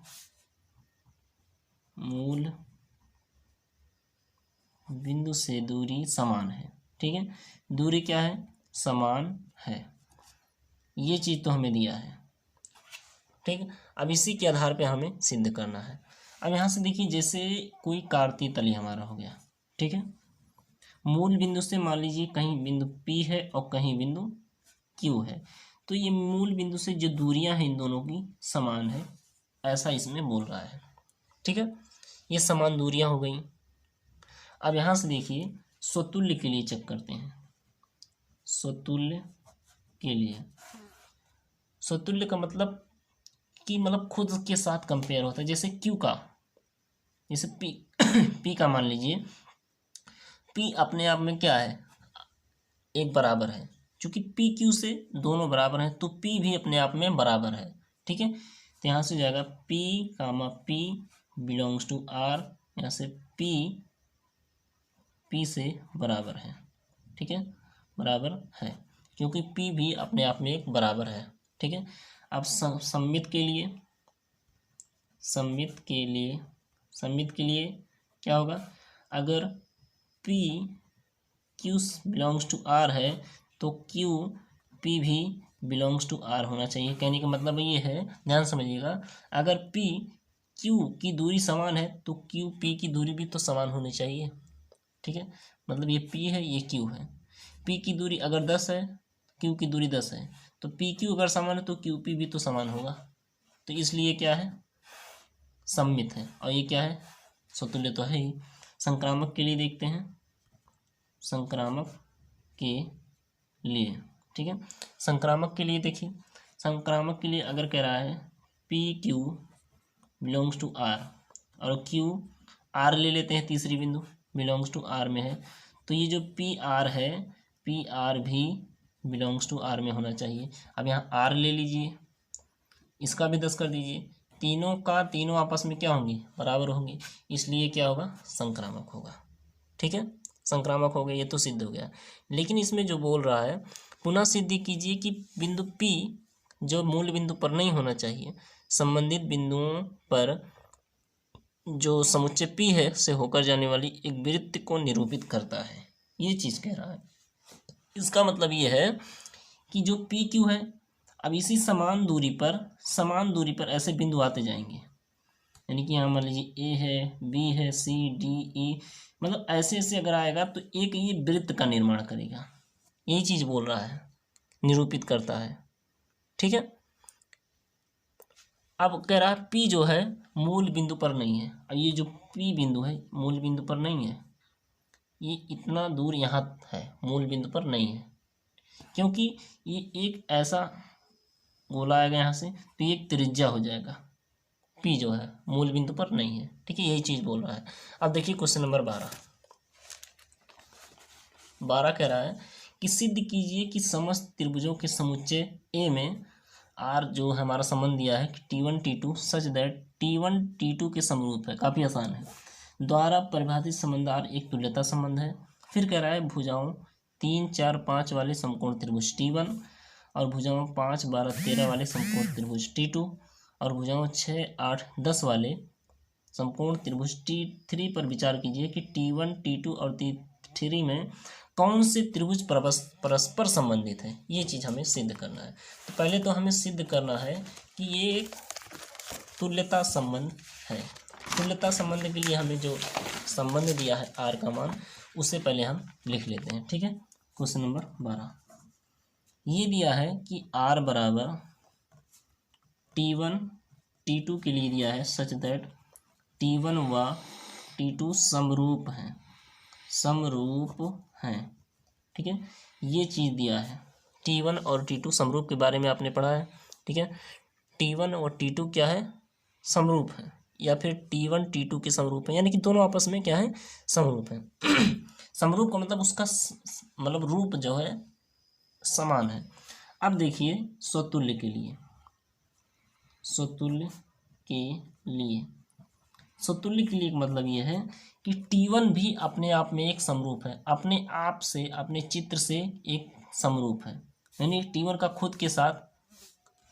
मूल बिंदु से दूरी समान है, ठीक है, दूरी क्या है, समान है, ये चीज़ तो हमें दिया है, ठीक है। अब इसी के आधार पे हमें सिद्ध करना है। अब यहाँ से देखिए, जैसे कोई कार्तीय तली हमारा हो गया, ठीक है, मूल बिंदु से मान लीजिए कहीं बिंदु P है और कहीं बिंदु Q है, तो ये मूल बिंदु से जो दूरियां हैं इन दोनों की समान है, ऐसा इसमें बोल रहा है, ठीक है, ये समान दूरियां हो गई। अब यहाँ से देखिए स्वतुल्य के लिए चेक करते हैं, स्वतुल्य के लिए, स्वतुल्य का मतलब कि मतलब खुद के साथ कंपेयर होता है, जैसे क्यू का, जैसे पी पी का मान लीजिए, पी अपने आप में क्या है, एक बराबर है, क्योंकि पी क्यू से दोनों बराबर हैं तो पी भी अपने आप में बराबर है, ठीक है। तो यहाँ से जाएगा P comma P belongs to R, यहाँ से पी पी से बराबर है, ठीक है, बराबर है, क्योंकि पी भी अपने आप में एक बराबर है, ठीक है। अब सममित के लिए, सममित के लिए, सममित के लिए क्या होगा, अगर P Q belongs to R है तो Q P भी बिलोंग्स टू R होना चाहिए। कहने का मतलब ये है, ध्यान समझिएगा, अगर P Q की दूरी समान है तो Q P की दूरी भी तो समान होनी चाहिए, ठीक है, मतलब ये P है ये Q है, P की दूरी अगर 10 है, Q की दूरी 10 है, तो P Q अगर समान है तो Q P भी तो समान होगा, तो इसलिए क्या है, सममित है। और ये क्या है, स्वतुल्य तो है ही। संक्रामक के लिए देखते हैं, संक्रामक के लिए, ठीक है, संक्रामक के लिए देखिए, संक्रामक के लिए अगर कह रहा है P Q belongs to R और क्यू आर ले लेते हैं, तीसरी बिंदु बिलोंग्स टू आर में है, तो ये जो पी आर है, पी आर भी बिलोंग्स टू आर में होना चाहिए। अब यहाँ आर ले लीजिए, इसका भी 10 कर दीजिए, तीनों का तीनों आपस में क्या होंगे, बराबर होंगे, इसलिए क्या होगा, संक्रामक होगा, ठीक है, संक्रामक हो गया, ये तो सिद्ध हो गया। लेकिन इसमें जो बोल रहा है, पुनः सिद्धि कीजिए कि बिंदु P जो मूल बिंदु पर नहीं होना चाहिए, संबंधित बिंदुओं पर जो समुच्चय P है से होकर जाने वाली एक वृत्त को निरूपित करता है, ये चीज़ कह रहा है। इसका मतलब ये है कि जो पी क्यू है, अब इसी समान दूरी पर ऐसे बिंदु आते जाएंगे, यानी कि यहाँ मान लीजिए ए है, बी है, सी डी ई, मतलब ऐसे ऐसे अगर आएगा तो एक ये वृत्त का निर्माण करेगा, यही चीज़ बोल रहा है, निरूपित करता है, ठीक है। अब कह रहा है पी जो है मूल बिंदु पर नहीं है, और ये जो पी बिंदु है मूल बिंदु पर नहीं है, ये इतना दूर यहाँ है, मूल बिंदु पर नहीं है, क्योंकि ये एक ऐसा गोला आएगा यहाँ से, तो ये एक त्रिज्या हो जाएगा, पी जो है मूल बिंदु पर नहीं है, ठीक है, यही चीज़ बोल रहा है। अब देखिए क्वेश्चन नंबर 12 कह रहा है कि सिद्ध कीजिए कि समस्त त्रिभुजों के समुच्चय ए में आर जो हमारा संबंध दिया है कि T1 T2 such that T1 T2 के समरूप है, काफ़ी आसान है, द्वारा परिभाषित संबंध आर एक तुल्यता संबंध है। फिर कह रहा है भुजाओं 3, 4, 5 वाले समकोण त्रिभुज T1 और भुजाओं 5, 12, 13 वाले समकोण त्रिभुज T2 और भुजाओं 6, 8, 10 वाले समकोण त्रिभुज T3 पर विचार कीजिए कि T1 T2 और T3 में कौन से त्रिभुज परस्पर संबंधित है, ये चीज़ हमें सिद्ध करना है। तो पहले तो हमें सिद्ध करना है कि ये एक तुल्यता संबंध है। तुल्यता संबंध के लिए हमें जो संबंध दिया है आर का मान, उससे पहले हम लिख लेते हैं, ठीक है। क्वेश्चन नंबर 12 ये दिया है कि आर बराबर T1 T2 के लिए दिया है सच दैट T1 व T2 समरूप हैं, समरूप हैं, ठीक है, ये चीज़ दिया है। T1 और T2 समरूप के बारे में आपने पढ़ा है, ठीक है, T1 और T2 क्या है, समरूप है, या फिर T1 T2 के समरूप है, यानी कि दोनों आपस में क्या है, समरूप है। समरूप का मतलब उसका मतलब रूप जो है समान है। अब देखिए स्वतुल्य के लिए, स्वतुल्य के लिए सतुल्य के लिए एक मतलब ये है कि T1 भी अपने आप में एक समरूप है, अपने आप से, अपने चित्र से एक समरूप है। यानी T1 का खुद के साथ,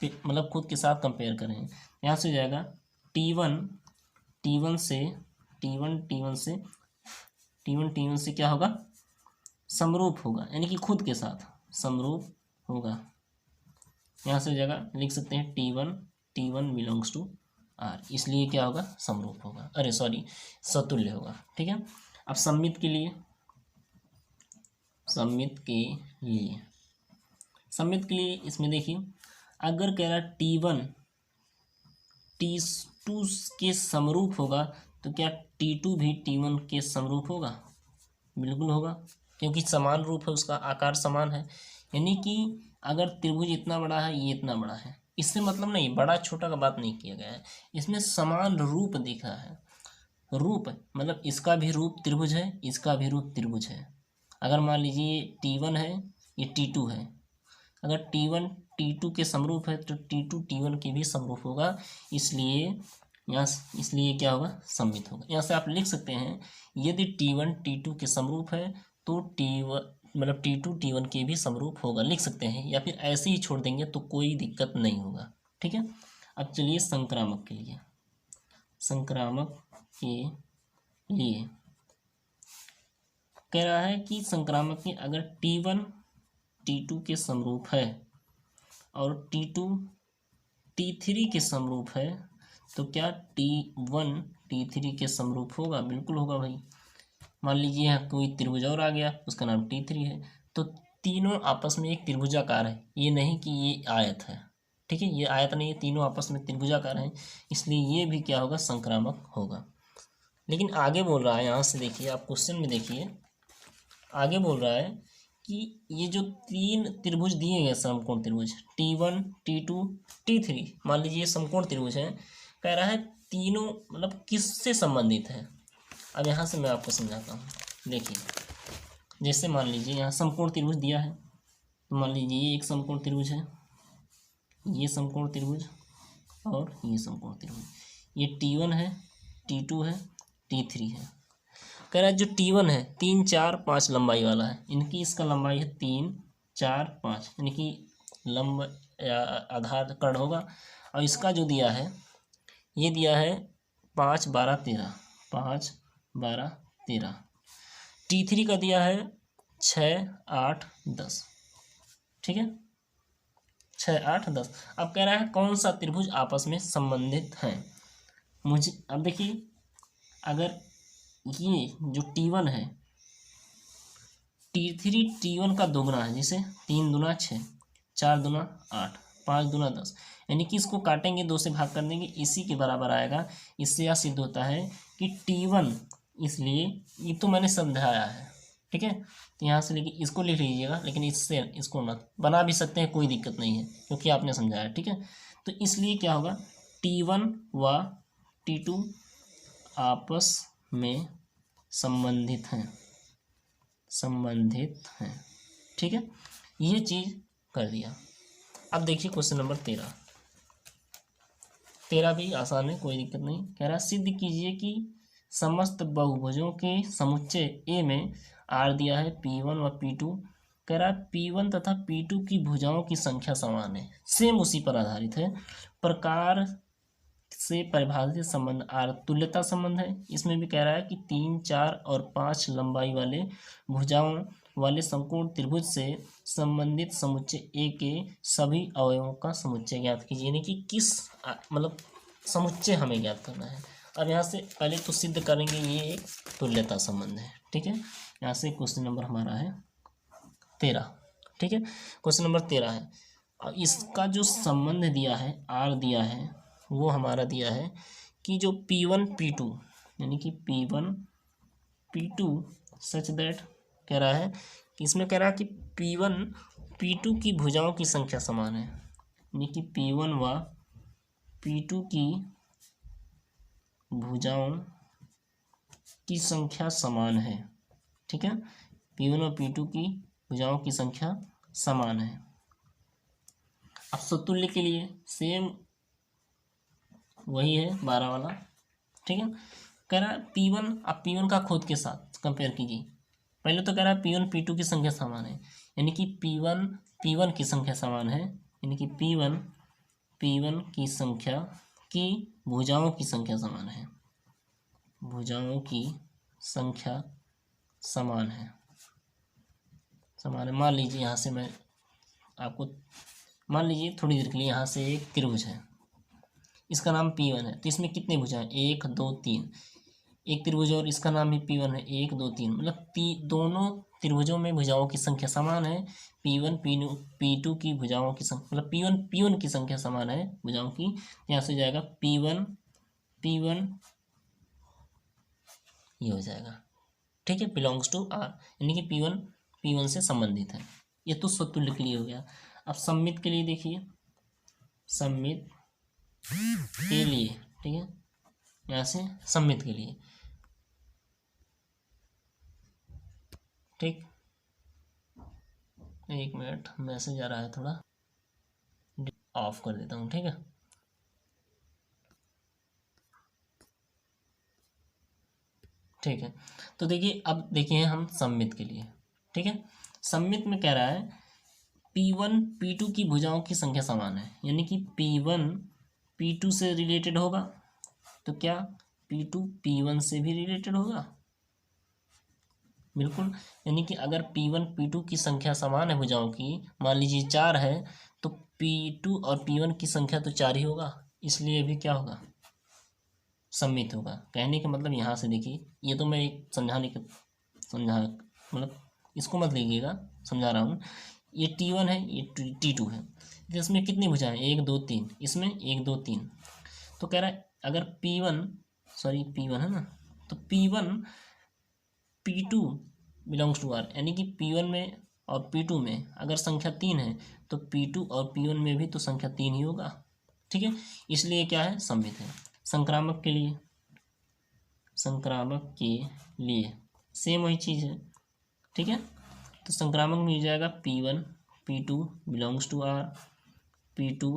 मतलब खुद के साथ कंपेयर करें, यहाँ से हो जाएगा T1 T1 से T1 से क्या होगा, समरूप होगा, यानी कि खुद के साथ समरूप होगा। यहाँ से जगह लिख सकते हैं T1 बिलोंग्स टू R, इसलिए क्या होगा, समरूप होगा, अरे सॉरी सतुल्य होगा। ठीक है। अब सममित के लिए इसमें देखिए, अगर कह रहा T1 T2 के समरूप होगा तो क्या T2 भी T1 के समरूप होगा? बिल्कुल होगा, क्योंकि समान रूप है, उसका आकार समान है। यानी कि अगर त्रिभुज इतना बड़ा है, ये इतना बड़ा है, इससे मतलब नहीं, बड़ा छोटा का बात नहीं किया गया है, इसमें समान रूप दिखा है। रूप मतलब इसका भी रूप त्रिभुज है, इसका भी रूप त्रिभुज है। अगर मान लीजिए T1 है, ये T2 है, अगर T1 T2 के समरूप है तो T2 T1 के भी समरूप होगा, इसलिए क्या होगा, सममित होगा। यहाँ से आप लिख सकते हैं, यदि T1 T2 के समरूप है तो T2 T1 के भी समरूप होगा, लिख सकते हैं, या फिर ऐसे ही छोड़ देंगे तो कोई दिक्कत नहीं होगा। ठीक है। अब चलिए संक्रामक के लिए कह रहा है कि संक्रामक में अगर T1 T2 के समरूप है और T2 T3 के समरूप है तो क्या T1 T3 के समरूप होगा? बिल्कुल होगा भाई। मान लीजिए यहाँ कोई त्रिभुज और आ गया, उसका नाम T3 है, तो तीनों आपस में एक त्रिभुजाकार है, ये नहीं कि ये आयत है। ठीक है, ये आयत नहीं है, तीनों आपस में त्रिभुजाकार हैं, इसलिए ये भी क्या होगा, संक्रामक होगा। लेकिन आगे बोल रहा है, यहाँ से देखिए, आप क्वेश्चन में देखिए, आगे बोल रहा है कि ये जो तीन त्रिभुज दिए गए, समकोण त्रिभुज T1 T2 T3, मान लीजिए ये समकोण त्रिभुज है, कह रहा है तीनों मतलब किससे संबंधित है। अब यहाँ से मैं आपको समझाता हूँ। देखिए, जैसे मान लीजिए यहाँ समकोण त्रिभुज दिया है, तो मान लीजिए ये एक समकोण त्रिभुज है, ये समकोण त्रिभुज और ये समकोण त्रिभुज, ये T1 है, T2 है, T3 है। कह रहा है जो T1 है 3 4 5 लंबाई वाला है, इनकी इसका लंबाई है 3 4 5, यानी कि लंब आधार कर्ण होगा। और इसका जो दिया है, ये दिया है 5 12 13, 5 12 13। T3 का दिया है 6 8 10। ठीक है, 6 8 10। अब कह रहा है कौन सा त्रिभुज आपस में संबंधित है। मुझे अब देखिए, अगर ये जो T1 है, T3 T1 का दोगुना है, जैसे 3 दूना 6, 4 दूना 8, 5 दूना 10, यानी कि इसको काटेंगे, 2 से भाग कर देंगे, इसी के बराबर आएगा। इससे यह सिद्ध होता है कि T1, इसलिए ये तो मैंने समझाया है। ठीक है, तो यहाँ से लेके इसको लिख लीजिएगा, लेकिन इससे इसको मत, बना भी सकते हैं, कोई दिक्कत नहीं है, क्योंकि आपने समझाया। ठीक है, तो इसलिए क्या होगा, T1 व T2 आपस में संबंधित हैं। ठीक है, ये चीज कर दिया। अब देखिए क्वेश्चन नंबर 13 भी आसान है, कोई दिक्कत नहीं। कह रहा सिद्ध कीजिए कि समस्त बहुभुजों के समुच्चय A में R दिया है P1 व P2। कह रहा P1 तथा P2 की भुजाओं की संख्या समान है, सेम उसी पर आधारित है। प्रकार से परिभाषित संबंध R तुल्यता संबंध है। इसमें भी कह रहा है कि 3 4 और 5 लंबाई वाले भुजाओं वाले समकोण त्रिभुज से संबंधित समुच्चय A के सभी अवयवों का समुच्चय ज्ञात कीजिए, यानी कि किस मतलब समुच्चय हमें ज्ञात करना है। और यहाँ से पहले तो सिद्ध करेंगे, ये एक तुल्यता संबंध है। ठीक है, यहाँ से क्वेश्चन नंबर हमारा है 13। ठीक है, क्वेश्चन नंबर 13 है, और इसका जो संबंध दिया है, R दिया है, वो हमारा दिया है कि जो P1 P2, यानी कि P1 P2 सच दैट, कह रहा है कि इसमें कह रहा है कि P1 P2 की भुजाओं की संख्या समान है, यानी कि P1 व P2 की भुजाओं की संख्या समान है। ठीक है, P1 और P2 की भुजाओं की संख्या समान है। अब सतुल्य के लिए सेम वही है 12 वाला। ठीक है। कह रहा है P1, अब P1 का खुद के साथ कंपेयर कीजिए। पहले तो कह रहा है P1 P2 की संख्या समान है, यानी कि P1 P1 की संख्या समान है, यानी कि P1 की संख्या की भुजाओं की संख्या समान है, भुजाओं की संख्या समान है, समान है। मान लीजिए यहाँ से मैं आपको, मान लीजिए थोड़ी देर के लिए यहाँ से एक त्रिभुज है, इसका नाम P1 है, तो इसमें कितने भुजाएं, 1 2 3, एक त्रिभुज और इसका नाम भी P1 है, 1 2 3, मतलब दोनों त्रिभुजों में भुजाओं की संख्या समान है। P1 P2 की भुजाओं की संख्या, मतलब P1 की संख्या समान है भुजाओं की। यहाँ से जाएगा P1 ये हो जाएगा, ठीक है, बिलोंग्स टू R, यानी कि P1 से संबंधित है। ये तो स्वतुल्य के लिए हो गया। अब सममित के लिए देखिए, सममित के लिए, ठीक है, यहाँ से सममित के लिए, ठीक, एक मिनट मैसेज आ रहा है, थोड़ा ऑफ कर देता हूँ, ठीक है। ठीक है, तो देखिए अब देखिए हम सममित के लिए, ठीक है। सममित में कह रहा है P1 P2 की भुजाओं की संख्या समान है, यानी कि P1 P2 से रिलेटेड होगा, तो क्या P2 P1 से भी रिलेटेड होगा, बिल्कुल। यानी कि अगर P1 P2 की संख्या समान है भुजाओं की, मान लीजिए 4 है, तो P2 और P1 की संख्या तो 4 ही होगा, इसलिए भी क्या होगा, सममित होगा। कहने का मतलब यहाँ से देखिए, ये तो मैं एक समझा, मतलब इसको मत लीजिएगा, समझा रहा हूँ। ये T1 है, ये T2 है, तो इसमें कितनी भुजाएं, 1 2 3, इसमें 1 2 3, तो कह रहा है अगर P1 है ना, तो P1 P2 belongs to R, यानी कि P1 में और P2 में अगर संख्या 3 है, तो P2 और P1 में भी तो संख्या 3 ही होगा, ठीक है, इसलिए क्या है, सममित है। संक्रामक के लिए सेम वही चीज़ है, ठीक है। तो संक्रामक मिल जाएगा P1 P2 belongs to R, P2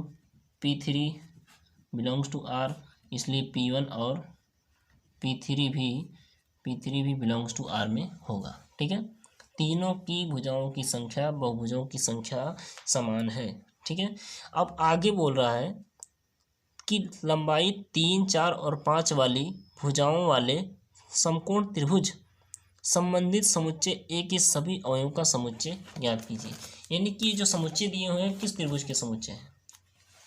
P3 belongs to R, इसलिए P1 और P3 भी बिलोंग्स टू R में होगा, ठीक है। तीनों की भुजाओं की संख्या बहुभुजों की संख्या समान है, ठीक है। अब आगे बोल रहा है कि लंबाई 3 4 और 5 वाली भुजाओं वाले समकोण त्रिभुज संबंधित समुच्चय ए के सभी अवयवों का समुच्चय ज्ञात कीजिए। यानी कि जो समुच्चय दिए हुए हैं किस त्रिभुज के समुच्चय हैं,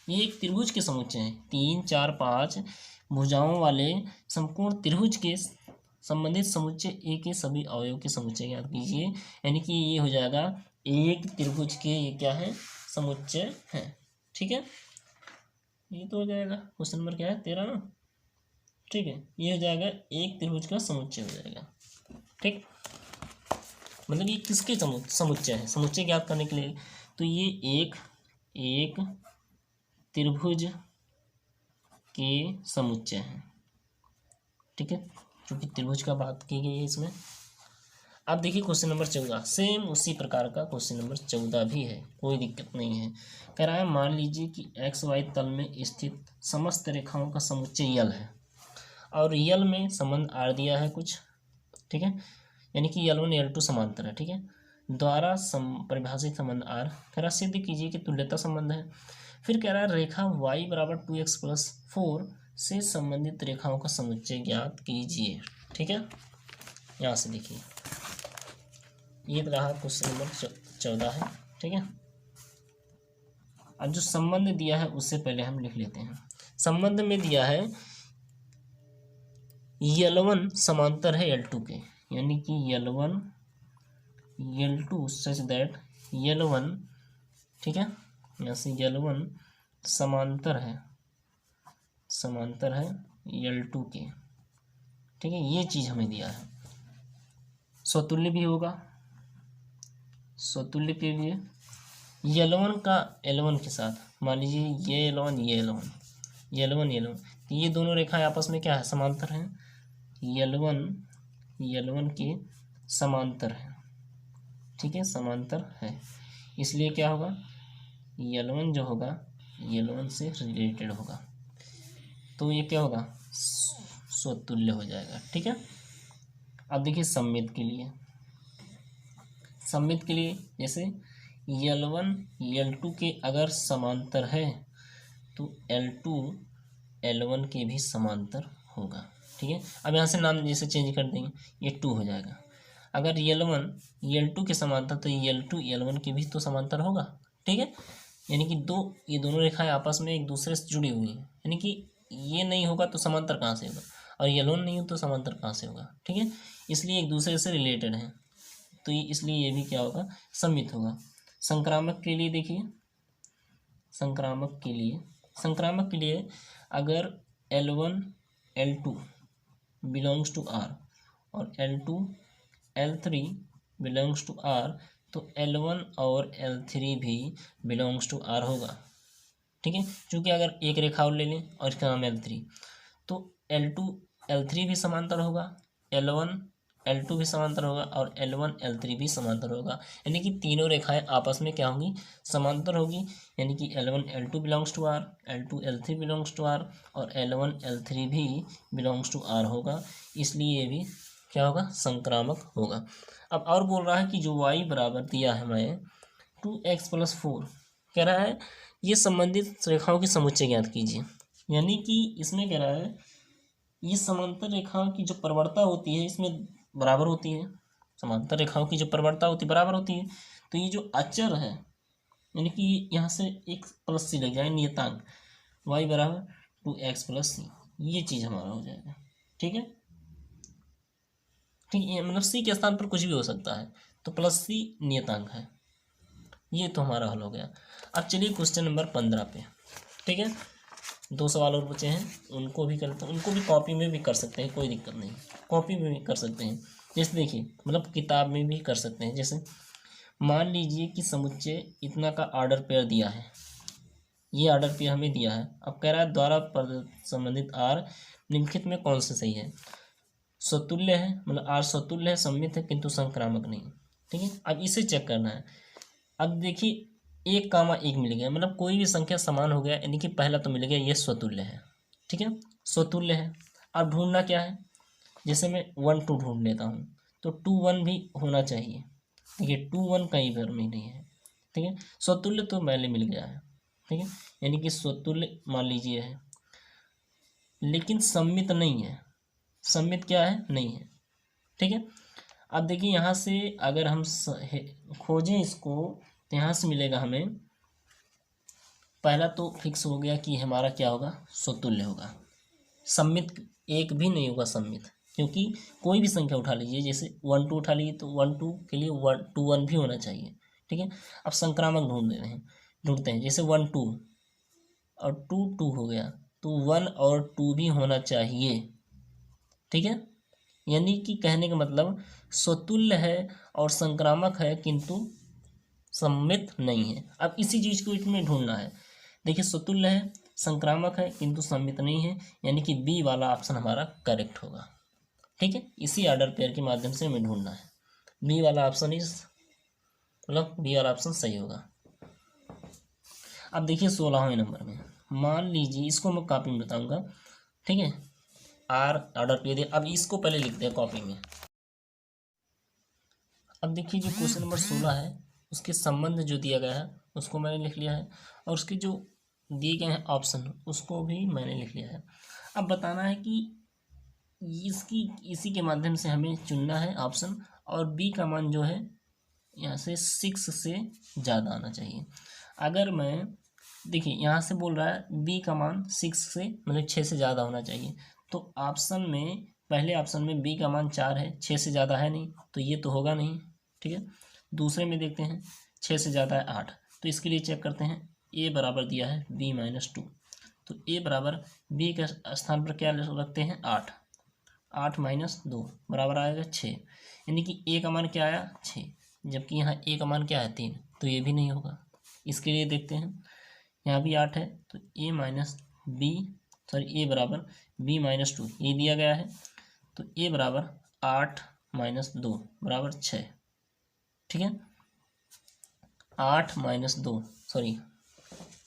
ये एक त्रिभुज के समुच्चय हैं, 3 4 5 भुजाओं वाले समकोण त्रिभुज के संबंधित समुच्चय ए के सभी अवयवों के समुच्चय ज्ञात कीजिए। यानी कि ये हो जाएगा एक त्रिभुज के ये क्या है, समुच्चय है, ठीक है। ये तो हो जाएगा क्वेश्चन नंबर क्या है, 13 ना, ठीक है। ये हो जाएगा एक त्रिभुज का समुच्चय हो जाएगा, ठीक। मतलब ये किसके समुच्चय है, समुच्चय ज्ञात करने के लिए, तो ये एक त्रिभुज के समुच्चय हैं, ठीक है, क्योंकि त्रिभुज का बात की गई है इसमें। अब देखिए क्वेश्चन नंबर 14, सेम उसी प्रकार का क्वेश्चन नंबर 14 भी है, कोई दिक्कत नहीं है। कह रहा है मान लीजिए कि XY तल में स्थित समस्त रेखाओं का समुच्चय यल है, और यल में संबंध R दिया है कुछ, ठीक है, यानी कि L1 L2 समांतर है, ठीक है, द्वारा परिभाषित संबंध R। कह रहा सिद्ध कीजिए कि तुल्यता संबंध है। फिर कह रहा है रेखा y = 2x + 4 से संबंधित रेखाओं का समुच्चय ज्ञात कीजिए, ठीक है। यहाँ से देखिए ये रहा क्वेश्चन नंबर 14 है, ठीक है। अब जो संबंध दिया है उससे पहले हम लिख लेते हैं। संबंध में दिया है L1 समांतर है L2 के, यानी कि L1 L2 such that L1, ठीक है, यहाँ से L1 समांतर है L2 के, ठीक है, ये चीज़ हमें दिया है। स्वतुल्य भी होगा, स्वतुल्य के लिए L1 का L1 के साथ, मान लीजिए ये L1 तो ये दोनों रेखाएं आपस में क्या है, समांतर हैं, L1 के समांतर है, ठीक है, समांतर है, इसलिए क्या होगा, L1 जो होगा L1 से रिलेटेड होगा, तो ये क्या होगा, स्वतुल्य हो जाएगा। ठीक है। अब देखिए सममित के लिए, सममित के लिए जैसे L1 L2 के अगर समांतर है तो L2 L1 के भी समांतर होगा। ठीक है। अब यहाँ से नाम जैसे चेंज कर देंगे, ये 2 हो जाएगा। अगर L1 L2 के समांतर तो L2 L1 के भी तो समांतर होगा। ठीक है। यानी कि ये दोनों रेखाएं आपस में एक दूसरे से जुड़ी हुई हैं, यानी कि ये नहीं होगा तो समांतर कहाँ से होगा, और L1 नहीं हो तो समांतर कहाँ से होगा। ठीक है। इसलिए एक दूसरे से रिलेटेड है, तो ये इसलिए ये भी क्या होगा, सममित होगा। संक्रामक के लिए देखिए, संक्रामक के लिए अगर L1 L2 belongs to R और L2 L3 belongs to R तो L1 और L3 भी बिलोंग्स टू R होगा। ठीक है। क्योंकि अगर एक रेखा और ले लें और इसका नाम L3, तो L2 L3 भी समांतर होगा, L1 L2 भी समांतर होगा और L1 L3 भी समांतर होगा। यानी कि तीनों रेखाएं आपस में क्या होंगी, समांतर होगी। यानी कि L1 L2 belongs to R, L2 L3 belongs to R और L1 L3 भी बिलोंग्स टू R होगा। इसलिए ये भी क्या होगा, संक्रामक होगा। अब और बोल रहा है कि जो y बराबर दिया है हमें 2x+4 कह रहा है ये संबंधित रेखाओं की समुच्चय ज्ञात कीजिए। यानी कि इसमें कह रहा है ये समांतर रेखाओं की जो प्रवणता होती है इसमें बराबर होती है, समांतर रेखाओं की जो प्रवणता होती है बराबर होती है। तो ये जो अचर है, यानी कि यहाँ से एक प्लस सी लग जाए, नियतांक y बराबर 2x+c, ये चीज़ हमारा हो जाएगा। ठीक है। ठीक है, मतलब c के स्थान पर कुछ भी हो सकता है, तो +c नियतांक है। ये तो हमारा हल हो गया। अब चलिए क्वेश्चन नंबर 15 पे। ठीक है। 2 सवाल और बचे हैं, उनको भी करते हैं, उनको भी कॉपी में भी कर सकते हैं, कोई दिक्कत नहीं, कॉपी में भी कर सकते हैं। जैसे देखिए, मतलब किताब में भी कर सकते हैं। जैसे मान लीजिए कि समुच्चय इतना का ऑर्डर पेयर दिया है, ये ऑर्डर पेयर हमें दिया है। अब कह रहा है द्वारा संबंधित R निम्नलिखित में कौन से सही है। स्वतुल्य है, मतलब R स्वतुल्य है, सममित है, किंतु संक्रामक नहीं। ठीक है। अब इसे चेक करना है। अब देखिए 1, 1 मिल गया, मतलब कोई भी संख्या समान हो गया, यानी कि पहला तो मिल गया ये स्वतुल्य है। ठीक है, स्वतुल्य है। अब ढूंढना क्या है, जैसे मैं 1 2 ढूंढ लेता हूँ, तो 2 1 भी होना चाहिए। देखिए 2 1 कहीं पर में नहीं है। ठीक है, स्वतुल्य तो पहले मिल गया है। ठीक है, यानी कि स्वतुल्य मान लीजिए है, लेकिन सम्मित नहीं है। सम्मित क्या है, नहीं है। ठीक है। अब देखिए यहाँ से अगर हम खोजें इसको, तो यहाँ से मिलेगा हमें, पहला तो फिक्स हो गया कि हमारा क्या होगा, स्वतुल्य होगा। सम्मित एक भी नहीं होगा सम्मित, क्योंकि कोई भी संख्या उठा लीजिए, जैसे 1 2 उठा लीजिए तो 1 2 के लिए 1 2 1 भी होना चाहिए। ठीक है। अब संक्रामक ढूंढते हैं, जैसे 1 2 और 2 2 हो गया, तो 1 और 2 भी होना चाहिए। ठीक है, यानी कि कहने का मतलब स्वतुल्य है और संक्रामक है, किंतु सम्मित नहीं है। अब इसी चीज को इसमें ढूंढना है। देखिए स्वतुल्य है, संक्रामक है, किंतु सम्मित नहीं है, यानी कि बी वाला ऑप्शन हमारा करेक्ट होगा। ठीक है, इसी ऑर्डर पेयर के माध्यम से हमें ढूंढना है। बी वाला ऑप्शन मतलब बी वाला ऑप्शन सही होगा। अब देखिए 16वें नंबर में, मान लीजिए इसको मैं कॉपी में बताऊंगा। ठीक है, आर ऑर्डर पेयर, अब इसको पहले लिखते हैं कॉपी में। अब देखिए जो क्वेश्चन नंबर 16 है उसके संबंध जो दिया गया है उसको मैंने लिख लिया है, और उसके जो दिए गए हैं ऑप्शन उसको भी मैंने लिख लिया है। अब बताना है कि इसी के माध्यम से हमें चुनना है ऑप्शन, और बी का मान जो है यहाँ से 6 से ज़्यादा आना चाहिए। अगर मैं देखिए यहाँ से बोल रहा है बी का मान 6 से मतलब 6 से ज़्यादा होना चाहिए, तो ऑप्शन में पहले ऑप्शन में बी का मान 4 है, 6 से ज़्यादा है नहीं, तो ये तो होगा नहीं। ठीक है, दूसरे में देखते हैं 6 से ज़्यादा है 8, तो इसके लिए चेक करते हैं। ए बराबर दिया है b-2, तो ए बराबर बी के स्थान पर क्या रखते हैं 8, 8-2 बराबर आएगा 6, यानी कि ए का मान क्या आया 6, जबकि यहाँ ए का मान क्या है 3, तो ये भी नहीं होगा। इसके लिए देखते हैं, यहाँ भी 8 है, तो ए बराबर b-2 ये दिया गया है, तो ए बराबर 8-2 बराबर 6। ठीक है, 8-2 सॉरी,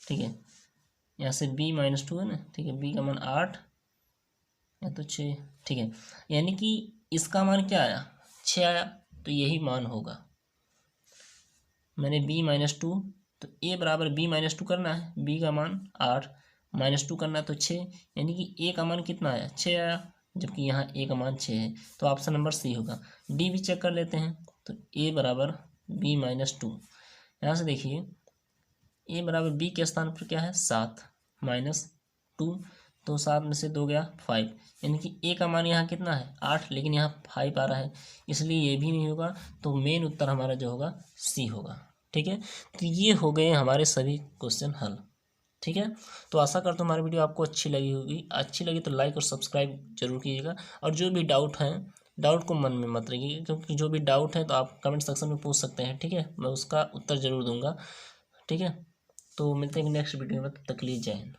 ठीक है, यहाँ से b-2 है ना। ठीक है, b का मान 8 या तो 6, ठीक है। यानी कि इसका मान क्या आया, 6 आया, तो यही मान होगा। मैंने b-2, तो a बराबर b-2 करना है, b का मान 8 -2 करना है तो 6, यानी कि a का मान कितना आया, 6 आया, जबकि यहाँ a का मान 6 है, तो ऑप्शन नंबर सी होगा। d भी चेक कर लेते हैं, तो a बराबर b-2, यहाँ से देखिए a बराबर b के स्थान पर क्या है 7 -2, तो 7 में से 2 गया 5, यानी कि a का मान यहाँ कितना है 8, लेकिन यहाँ 5 आ रहा है, इसलिए ये भी नहीं होगा। तो मेन उत्तर हमारा जो होगा सी होगा। ठीक है, तो ये हो गए हमारे सभी क्वेश्चन हल। ठीक है, तो आशा करता हूँ हमारी वीडियो आपको अच्छी लगी होगी। अच्छी लगी तो लाइक और सब्सक्राइब जरूर कीजिएगा, और जो भी डाउट है, डाउट को मन में मत रखिएगा, क्योंकि जो भी डाउट है तो आप कमेंट सेक्शन में पूछ सकते हैं। ठीक है, मैं उसका उत्तर जरूर दूंगा। ठीक है, तो मिलते हैं नेक्स्ट वीडियो में, तब तक के लिए जय हिंद।